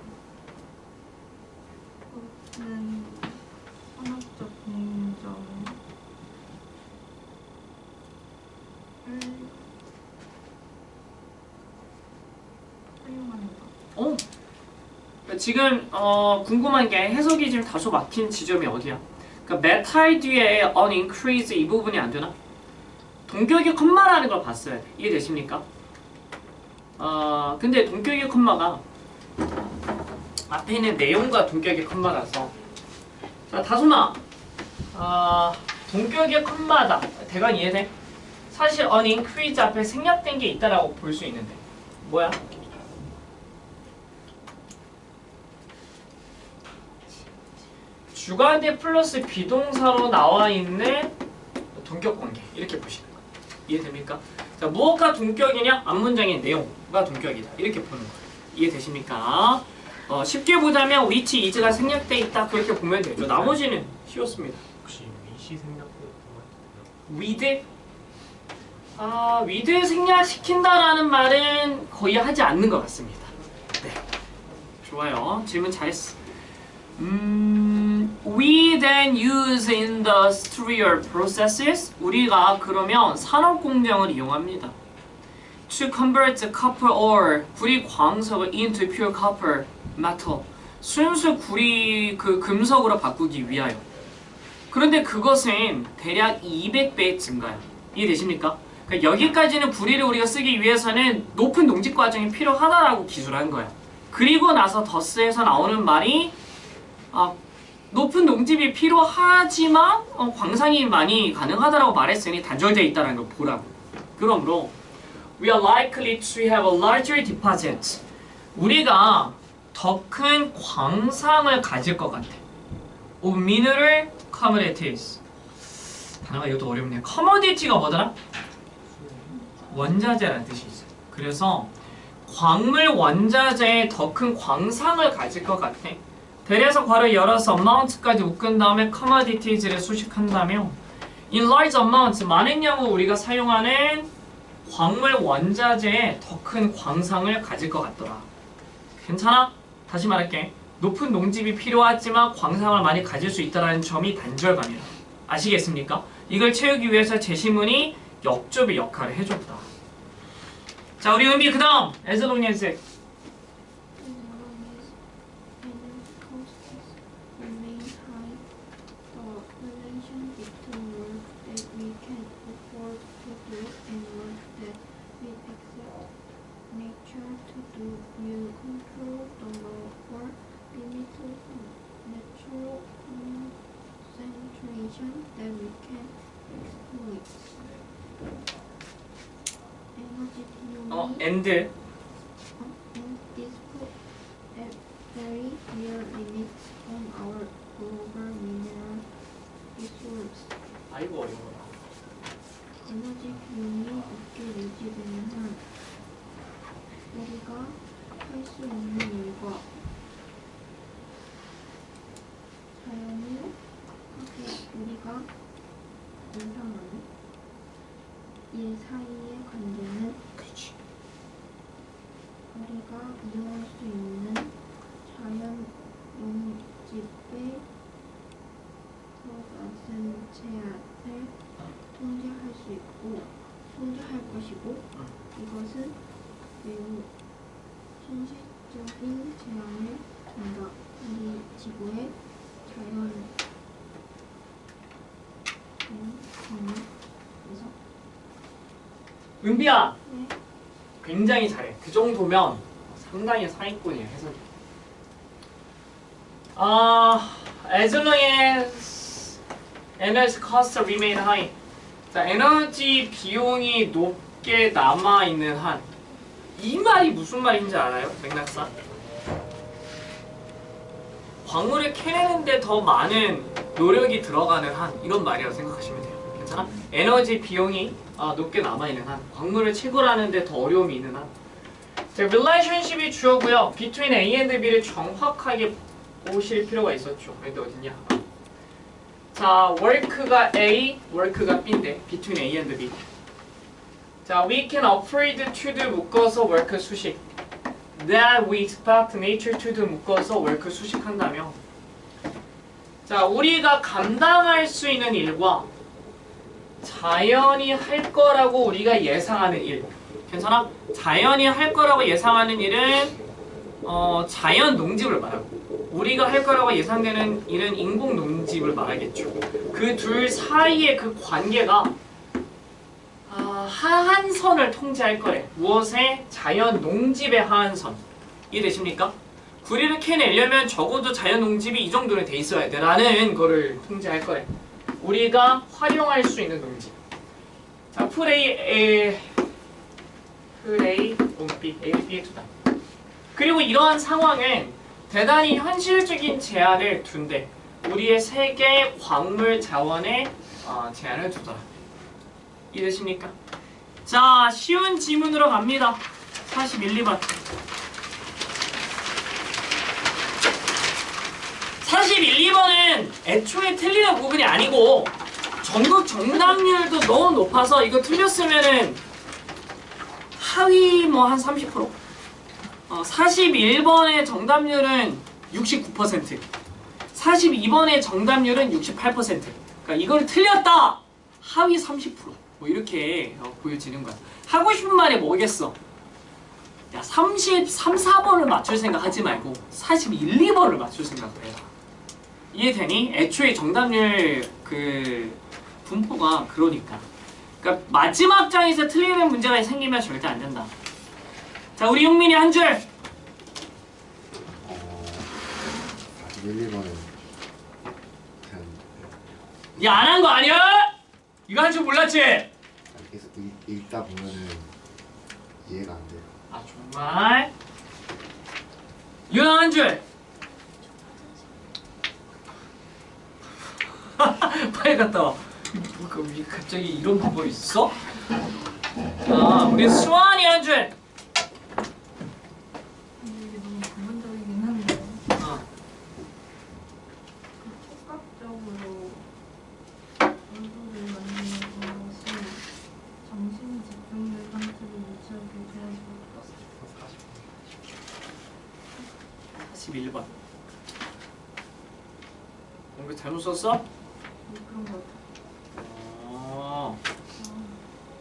산업적 공정을 사용한다. 지금 궁금한 게 해석이 지금 다소 막힌 지점이 어디야? 그러니까 메탈 뒤에 an increase 이 부분이 안 되나? 동격의 컴마라는 걸 봤어야 돼. 이해되십니까? 근데 동격의 컴마가 앞에 있는 내용과 동격의 컴마라서 자, 다솜아 동격의 컴마다 대강 이해돼? 사실 an increase 앞에 생략된 게 있다라고 볼 수 있는데 뭐야? 주관대 플러스 비동사로 나와 있는 동격 관계 이렇게 보시는 거예요. 이해됩니까? 자, 무엇과 동격이냐? 앞문장의 내용과 동격이다. 이렇게 보는 거예요. 이해되십니까? 쉽게 보자면 which is가 생략돼 있다 그렇게 보면 되죠. 나머지는 쉬웠습니다. 혹시 위시 생략되었던 거 with? with 생략시킨다라는 말은 거의 하지 않는 것 같습니다. 네, 좋아요. 질문 잘했어. We then use industrial processes. 우리가 그러면 산업 공정을 이용합니다. To convert copper ore, 구리 광석을 into pure copper metal. 순수 구리 금속으로 바꾸기 위하여. 그런데 그것은 대략 200배 증가요. 이해되십니까? 그러니까 여기까지는 구리를 우리가 쓰기 위해서는 높은 농집 과정이 필요하다라고 기술한 거야. 그리고 나서 더스에서 나오는 말이 높은 농집이 필요하지만 광산이 많이 가능하다라고 말했으니 단절되어 있다는 걸 보라고. 그러므로 we are likely to have a larger deposit. 우리가 더 큰 광상을 가질 것 같아. of mineral commodities. 단어가 이것도 어렵네요. commodity가 뭐더라? 원자재라는 뜻이 있어요. 그래서 광물 원자재의 더 큰 광상을 가질 것 같아. 대략서 괄호 열어서 amount까지 묶은 다음에 commodities를 수식한다면 in large amounts, 많은 양을 우리가 사용하는 광물 원자재에 더 큰 광상을 가질 것 같더라. 괜찮아? 다시 말할게. 높은 농집이 필요하지만 광상을 많이 가질 수 있다는 점이 단절감이야. 아시겠습니까? 이걸 채우기 위해서 제시문이 역접의 역할을 해줬다. 자, 우리 은비 그 다음 에스로니엔스. that we can exploit. Energy theory and and this put a very clear limits on our global mineral resource. 아이고 어려워라. 에너지 비용이 높게 유지되면 우리가 할 수 있는 일과 자연이 우리가 예상하는 일 사이의 관계는 그렇지. 우리가 이용할 수 있는 자연 농집의 프로센트 제한을 통제할 수 있고 통제할 것이고 이것은 매우 현실적인 제한을 준다. 우리 지구의 자연에서 은비야 네. 굉장히 잘해. 그 정도면 상당히 상위권이야 해석이. As long as energy cost remain high. 자, 에너지 비용이 높게 남아 있는 한. 이 말이 무슨 말인지 알아요? 맥락상. 광물을 캐내는데 더 많은 노력이 들어가는 한 이런 말이라고 생각하시면 돼요. 괜찮아? 에너지 비용이 높게 남아있는 한 광물을 채굴하는데 더 어려움이 있는 한 자, relationship이 주어고요. between A and B를 정확하게 보실 필요가 있었죠. 근데 어딨냐? 자, work가 A, work가 B인데 between A and B 자, we can afford to do 묶어서 work 수식 that we expect nature to do 묶어서 work 수식한다며 자, 우리가 감당할 수 있는 일과 자연이 할 거라고 우리가 예상하는 일 괜찮아? 자연이 할 거라고 예상하는 일은 자연 농집을 말하고 우리가 할 거라고 예상되는 일은 인공 농집을 말하겠죠. 그 둘 사이의 그 관계가 하한선을 통제할 거래. 무엇의? 자연 농집의 하한선. 이해되십니까? 구리를 캐내려면 적어도 자연 농집이 이 정도는 돼 있어야 돼 라는 거를 통제할 거래. 우리가 활용할 수 있는 농집. 자, 풀 A, 온 B, A를 B에 두다. 그리고 이러한 상황은 대단히 현실적인 제한을 둔대. 우리의 세계 광물 자원에 제한을 두더라. 이해되십니까? 자, 쉬운 지문으로 갑니다. 41, 2번. 41, 2번은 애초에 틀리는 부분이 아니고 전국 정답률도 너무 높아서 이거 틀렸으면은 하위 뭐 한 30%. 41번의 정답률은 69%. 42번의 정답률은 68%. 그러니까 이걸 틀렸다. 하위 30%. 뭐 이렇게 보여지는 거야. 하고 싶은 말이 뭐겠어? 야, 33, 4번을 맞출 생각 하지 말고 41, 2번을 맞출 생각을 해라. 이해되니? 애초에 정답률 그 분포가 그러니까. 그러니까 마지막 장에서 틀리는 문제가 생기면 절대 안 된다. 자, 우리 용민이 한 줄. 41, 2번은 야, 안 한 거 아니야? 이거 한 줄 몰랐지? 계속 읽다 보면은 이해가 안 돼요. 아, 정말? 유나 한 줄. 빨리 갔다 와. 갑자기 이런 방법이 있어? 우리 수환이 한 줄. 근데 이게 너무 전문적이긴 한데 촉각적으로 얼굴을 만드는 것이 정신이 집중된 상태로 유지하기 도와주고 41번. 공부 잘못 썼어? 그런 것 같아요.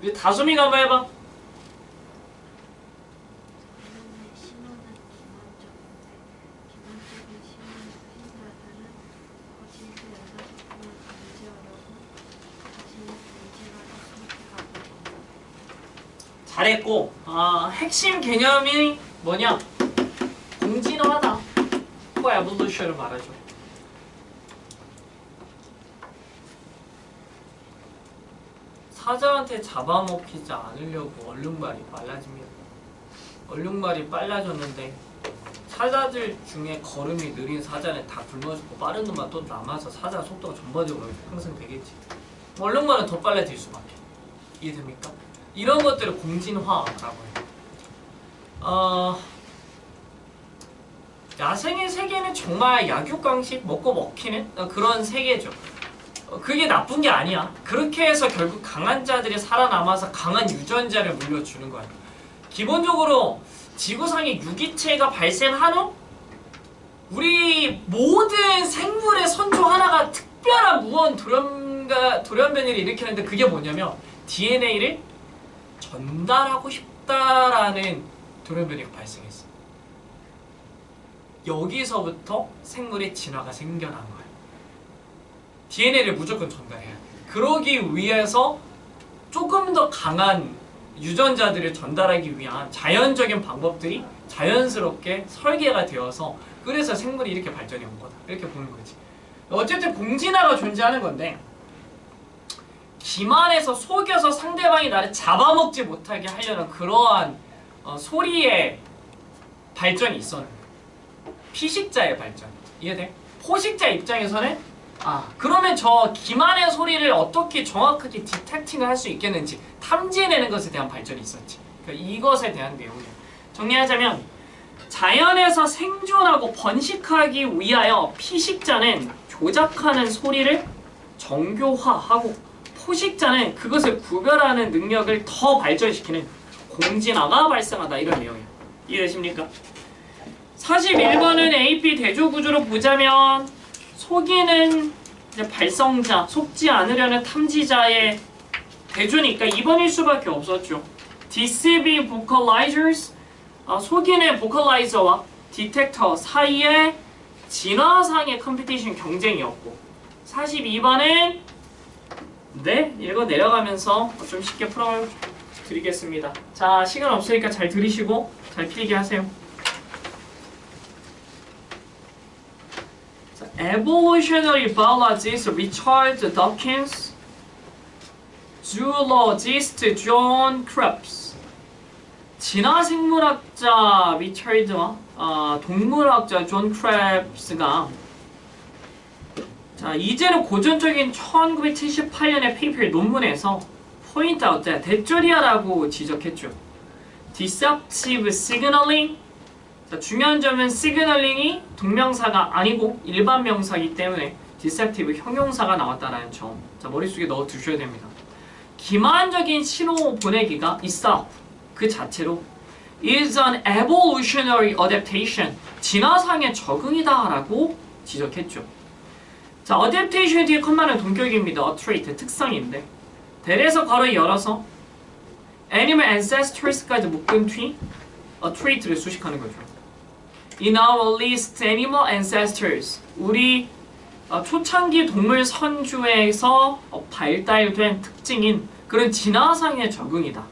우리 다솜이가 한번 해봐. 자연의 신호는 기본적인데 기본적인 신호를 행사자는 거짓을 연사식품을 감지하려고 자신의 존재감을 선택하고 잘했고 핵심 개념이 뭐냐? 공진화하다. 코 에볼루션을 말하죠. 사자한테 잡아먹히지 않으려고 얼룩말이 빨라집니다. 얼룩말이 빨라졌는데 사자들 중에 걸음이 느린 사자는 다 굶어 죽고 빠른 놈만 또 남아서 사자 속도가 전반적으로 상승되겠지. 얼룩말은 더 빨라질 수밖에. 이해됩니까? 이런 것들을 공진화라고 해요. 야생의 세계는 정말 약육강식 먹고 먹히는 그런 세계죠. 그게 나쁜 게 아니야. 그렇게 해서 결국 강한 자들이 살아남아서 강한 유전자를 물려주는 거야. 기본적으로 지구상에 유기체가 발생한 후 우리 모든 생물의 선조 하나가 특별한 무언 뭔가 돌연변이를 일으키는데 그게 뭐냐면 DNA를 전달하고 싶다라는 돌연변이가 발생했어. 여기서부터 생물의 진화가 생겨난 거야. DNA를 무조건 전달해야 돼. 그러기 위해서 조금 더 강한 유전자들을 전달하기 위한 자연적인 방법들이 자연스럽게 설계가 되어서 그래서 생물이 이렇게 발전해 온 거다. 이렇게 보는 거지. 어쨌든 공진화가 존재하는 건데 기만해서 속여서 상대방이 나를 잡아먹지 못하게 하려는 그러한 소리의 발전이 있었는데 피식자의 발전. 이해돼? 포식자 입장에서는 그러면 저 기만의 소리를 어떻게 정확하게 디텍팅을 할 수 있겠는지 탐지해내는 것에 대한 발전이 있었지. 그러니까 이것에 대한 내용이야. 정리하자면 자연에서 생존하고 번식하기 위하여 피식자는 조작하는 소리를 정교화하고 포식자는 그것을 구별하는 능력을 더 발전시키는 공진화가 발생하다. 이런 내용이에요. 이해되십니까? 41번은 AP 대조구조로 보자면 속이는 이제 발성자, 속지 않으려는 탐지자의 대조니까 2번일 수밖에 없었죠. Deceiving vocalizers, 속이는 보컬라이저와 디텍터 사이에 진화상의 컴피티션 경쟁이었고 42번은 이거 내려가면서 좀 쉽게 풀어드리겠습니다. 자, 시간 없으니까 잘 들으시고 잘 필기 하세요. Evolutionary biologist Richard Dawkins, zoologist John Krebs. 진화생물학자 리처드와 동물학자 존 크랩스가 이제는 고전적인 1978년의 페이퍼 논문에서 포인트 아웃 대조리아라고 지적했죠. Deceptive signaling. 중요한 점은 시그널링이 동명사가 아니고 일반 명사이기 때문에 디셉티브 형용사가 나왔다는 점. 머릿속에 넣어 두셔야 됩니다. 기만적인 신호 보내기가 있어. 그 자체로 is an evolutionary adaptation. 진화상의 적응이다 라고 지적했죠. adaptation 뒤에 컴마는 동격입니다. a trait, 특성인데 대에서 괄호 열어서 animal ancestors까지 묶은 뒤 a trait를 수식하는 거죠. In our list, animal ancestors. 우리 초창기 동물 선주에서 발달된 특징인 그런 진화상의 적응이다.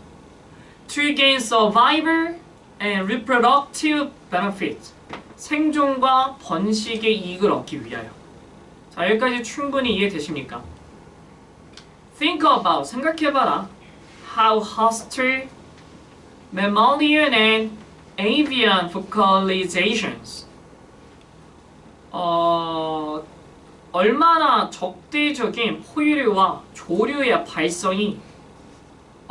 To gain survival and reproductive benefit. 생존과 번식의 이익을 얻기 위하여. 여기까지 충분히 이해되십니까? Think about, 생각해봐라. How hostile mammalian and avian vocalizations. 얼마나 적대적인 포유류와 조류의 발성이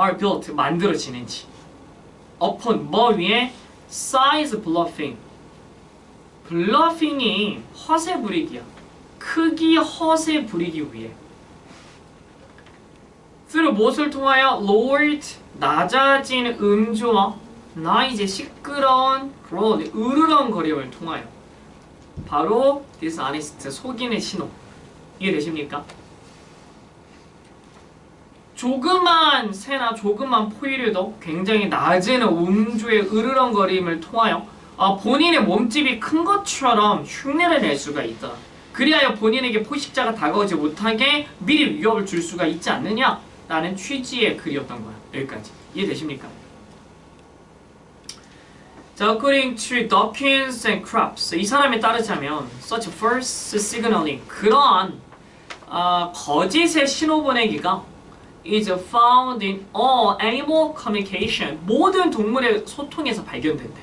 are built, 만들어지는지. upon, 뭐 위에? size bluffing. 블러핑이 허세 부리기야. 크기 허세 부리기 위해. through 무엇을 통하여? lowered, 낮아진 음조와 이제 시끄러운 그런 으르렁거림을 통하여 바로 dishonest, 속이는 신호. 이해되십니까? 조그만 새나 조그만 포유류도 굉장히 낮은 음조의 으르렁거림을 통하여 본인의 몸집이 큰 것처럼 흉내를 낼 수가 있다. 그리하여 본인에게 포식자가 다가오지 못하게 미리 위협을 줄 수가 있지 않느냐라는 취지의 글이었던 거야. 여기까지. 이해되십니까? According to Dawkins and Krebs, 이 사람에 따르자면 such false signaling, 그러한 거짓의 신호 보내기가 is found in all animal communication, 모든 동물의 소통에서 발견된대.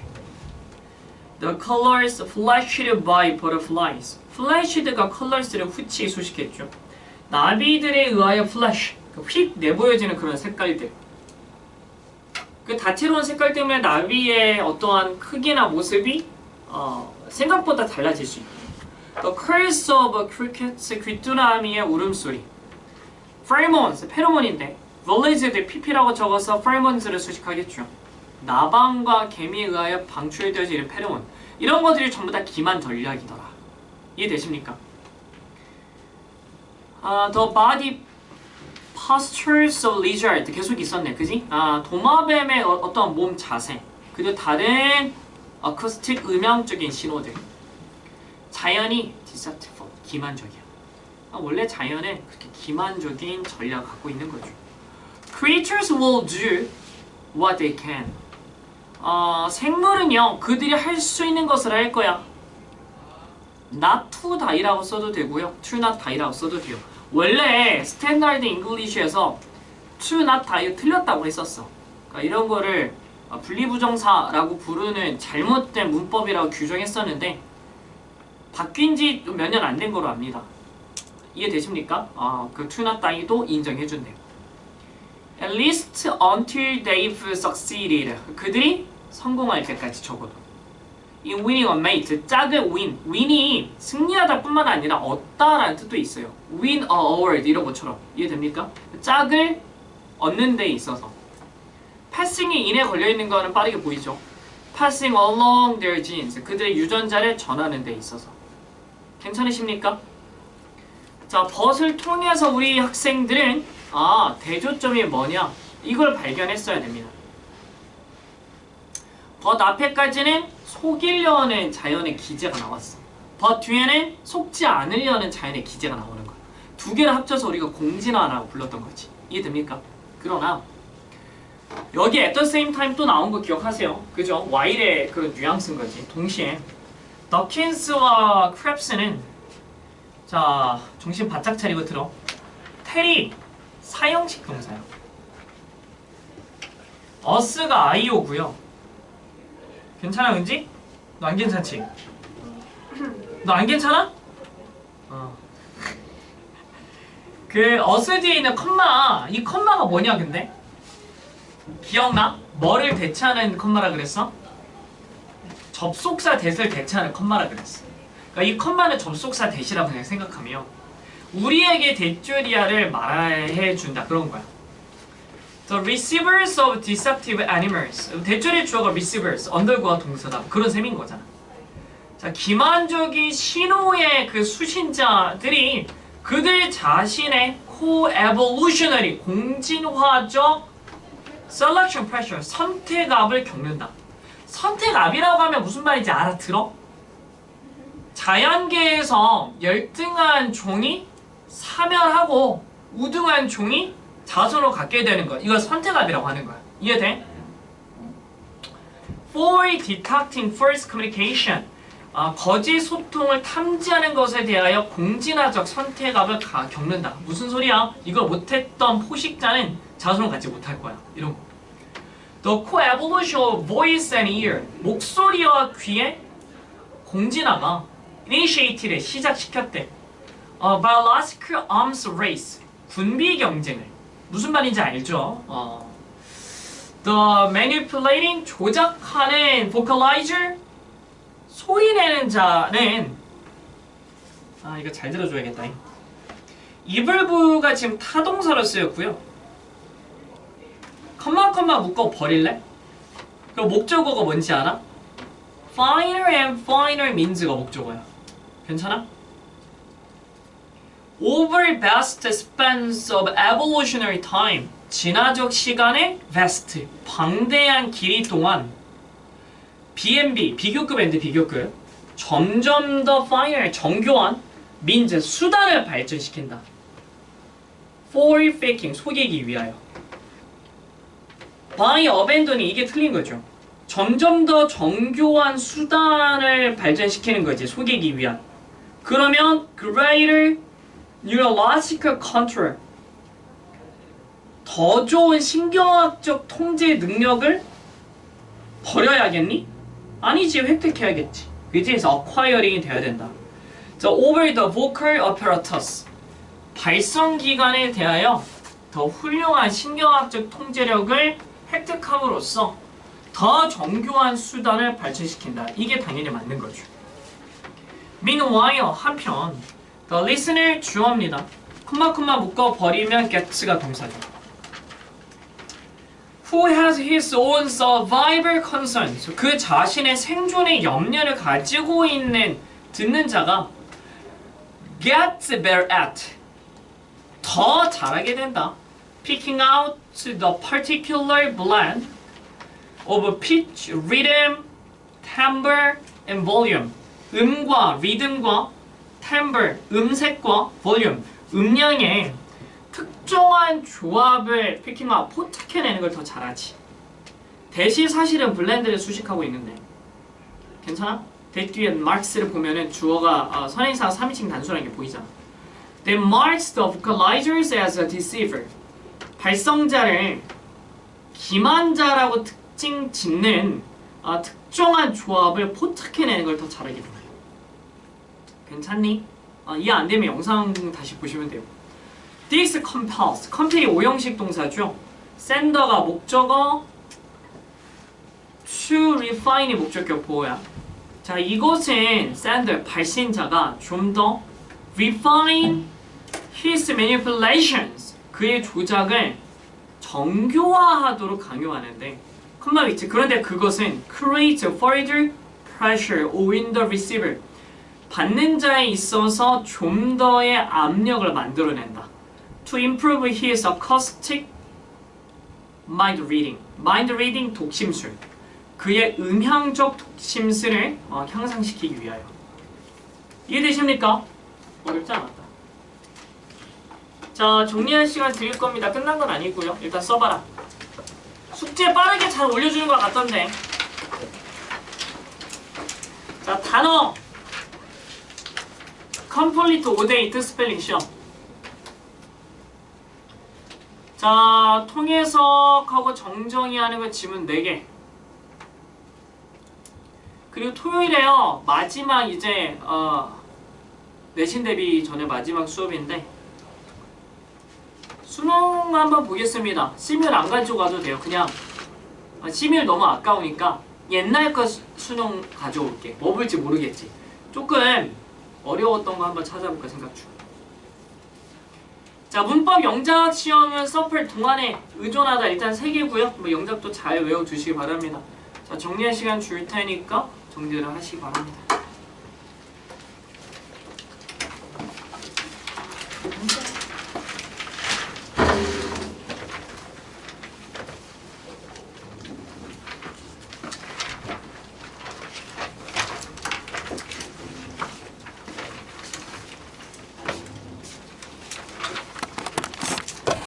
The colors flashed by butterflies. flashed가 colors를 후치 수식했죠. 나비들에 의하여 flash, 휙 내보여지는 그런 색깔들. 그 다채로운 색깔 때문에 나비의 어떠한 크기나 모습이 생각보다 달라질 수 있고. The chorus of crickets, 귀뚜라미의 울음소리. pheromones, 페로몬인데 villaged pp라고 적어서 pheromones를 수식하겠죠. 나방과 개미에 의하여 방출되어지는 페로몬. 이런 것들이 전부 다 기만 전략이더라. 이해되십니까? The body postures of lizard 계속 있었네, 그지? 도마뱀의 어떤 몸 자세, 그리고 다른 어쿠스틱 음향적인 신호들. 자연이 deceptive, 기만적이야. 원래 자연은 그렇게 기만적인 전략을 갖고 있는 거죠. Creatures will do what they can. 생물은요, 그들이 할 수 있는 것을 할 거야. Not to die라고 써도 되고요, to not die라고 써도 돼요. 원래 스탠다드 잉글리시에서 to not die 틀렸다고 했었어. 그러니까 이런 거를 분리부정사라고 부르는 잘못된 문법이라고 규정했었는데 바뀐 지 몇 년 안 된 거로 압니다. 이해되십니까? 그 to not die도 인정해준대요. At least until they've succeeded. 그들이 성공할 때까지 적어도. In winning a mate, 짝을 win. win이 승리하다 뿐만 아니라 얻다라는 뜻도 있어요. win a award 이런 것처럼. 이해됩니까? 짝을 얻는 데 있어서. passing이 in에 걸려있는 거는 빠르게 보이죠. passing along their genes. 그들의 유전자를 전하는 데 있어서. 괜찮으십니까? 자, but을 통해서 우리 학생들은 대조점이 뭐냐? 이걸 발견했어야 됩니다. but 앞에까지는 속이려는 자연의 기제가 나왔어. but 뒤에는 속지 않으려는 자연의 기제가 나오는 거야. 두 개를 합쳐서 우리가 공진화라고 불렀던 거지. 이해됩니까? 그러나 여기 at the same time 또 나온 거 기억하세요? 그죠? while의 그런 뉘앙스인 거지. 동시에 더킨스와 크랩스는 자, 정신 바짝 차리고 들어. 텔이 사형식 동사야. us가 IO고요. 괜찮아, 은지? 너 안 괜찮지? 너 안 괜찮아? 그 us 뒤에 있는 컴마, 이 컴마가 뭐냐 근데? 기억나? 뭐를 대체하는 컴마라 그랬어? 접속사 대를 대체하는 컴마라 그랬어. 그러니까 이 컴마는 접속사 대시라고 그냥 생각하면 우리에게 대조리아를 말해준다 그런 거야. The receivers of deceptive animals. 대조리 주어가 receivers, 언더구와 동사다. 그런 셈인 거잖아. 자, 기만적인 신호의 그 수신자들이 그들 자신의 co-evolutionary, 공진화적 selection pressure, 선택압을 겪는다. 선택압이라고 하면 무슨 말인지 알아들어? 자연계에서 열등한 종이 사멸하고 우등한 종이 자손을 갖게 되는 것. 이걸 선택압이라고 하는 거야. 이해돼? For detecting false communication. 거짓 소통을 탐지하는 것에 대하여 공진화적 선택압을 겪는다. 무슨 소리야? 이걸 못했던 포식자는 자손을 갖지 못할 거야. 이런 거. The co-evolution of voice and ear. 목소리와 귀의 공진화가 initiate를 시작시켰대. Biological arms race. 군비 경쟁을. 무슨 말인지 알죠? The manipulating, 조작하는 vocalizer, 소리내는 자는 이거 잘 들어줘야겠다. 이 verb가 지금 타동사로 쓰였고요. 컴마 묶어 버릴래? 그럼 목적어가 뭔지 알아? finer and finer means가 목적어야. 괜찮아? Over vast expanse of evolutionary time. 진화적 시간의 vast, 방대한 길이 동안 B&B, 비교급 and 비교급 점점 더 finer, 정교한 means, 수단을 발전시킨다. For faking, 속이기 위하여. by abandon이 이게 틀린 거죠. 점점 더 정교한 수단을 발전시키는 거지, 속이기 위한. 그러면 greater neurological control, 더 좋은 신경학적 통제 능력을 버려야겠니? 아니지, 획득해야겠지. 그래서 acquiring이 돼야 된다. 자, over the vocal apparatus, 발성기관에 대하여 더 훌륭한 신경학적 통제력을 획득함으로써 더 정교한 수단을 발전시킨다. 이게 당연히 맞는 거죠. Meanwhile, 한편 the listener 주어입니다. 콤마 묶어 버리면 gets가 동사죠. Who has his own survival concerns. 그 자신의 생존의 염려를 가지고 있는 듣는 자가 gets better at, 더 잘하게 된다. picking out the particular blend of pitch, rhythm, timbre, and volume. 음과 리듬과 timbre, 음색과 volume, 음량의 특정한 조합을 picking out, 포착해내는 걸 더 잘하지. 대신 사실은 블렌드를 수식하고 있는데 괜찮아? 대 뒤에 marks를 보면은 주어가 선행사 3인칭 단수라는 게 보이잖아. They marks the vocalizers as a deceiver. 발성자를 기만자라고 특징 짓는 특정한 조합을 포착해내는 걸 더 잘하게 돼요. 괜찮니? 이해 안 되면 영상 다시 보시면 돼요. This compels. compel이 오형식 동사죠. sender가 목적어, to refine이 목적격 보호야. 자, 이것은 sender, 발신자가 좀 더 refine his manipulations, 그의 조작을 정교화하도록 강요하는데 컴마 위치. 그런데 그것은 create further pressure on the receiver, 받는 자에 있어서 좀 더의 압력을 만들어낸다. To improve his acoustic mind reading. mind reading 독심술. 그의 음향적 독심술을 향상시키기 위하여. 이해되십니까? 어렵지 않았다. 자, 정리할 시간 드릴 겁니다. 끝난 건 아니고요. 일단 써봐라. 숙제 빠르게 잘 올려주는 것 같던데. 자, 단어 컴플리트 5데이트 스펠링 시험. 자, 통해석하고 정정이 하는 거 지문 4개. 그리고 토요일에요. 마지막 이제 내신 대비 전에 마지막 수업인데 수능 한번 보겠습니다. 시뮬 안 가져가도 돼요. 그냥 시뮬 너무 아까우니까 옛날 거 수능 가져올게. 뭐 볼지 모르겠지. 조금 어려웠던 거 한번 찾아볼까 생각 중. 자, 문법 영작 시험은 서플 동안에 의존하다 일단 3개고요. 뭐 영작도 잘 외워두시기 바랍니다. 자, 정리할 시간 줄 테니까 정리를 하시기 바랍니다.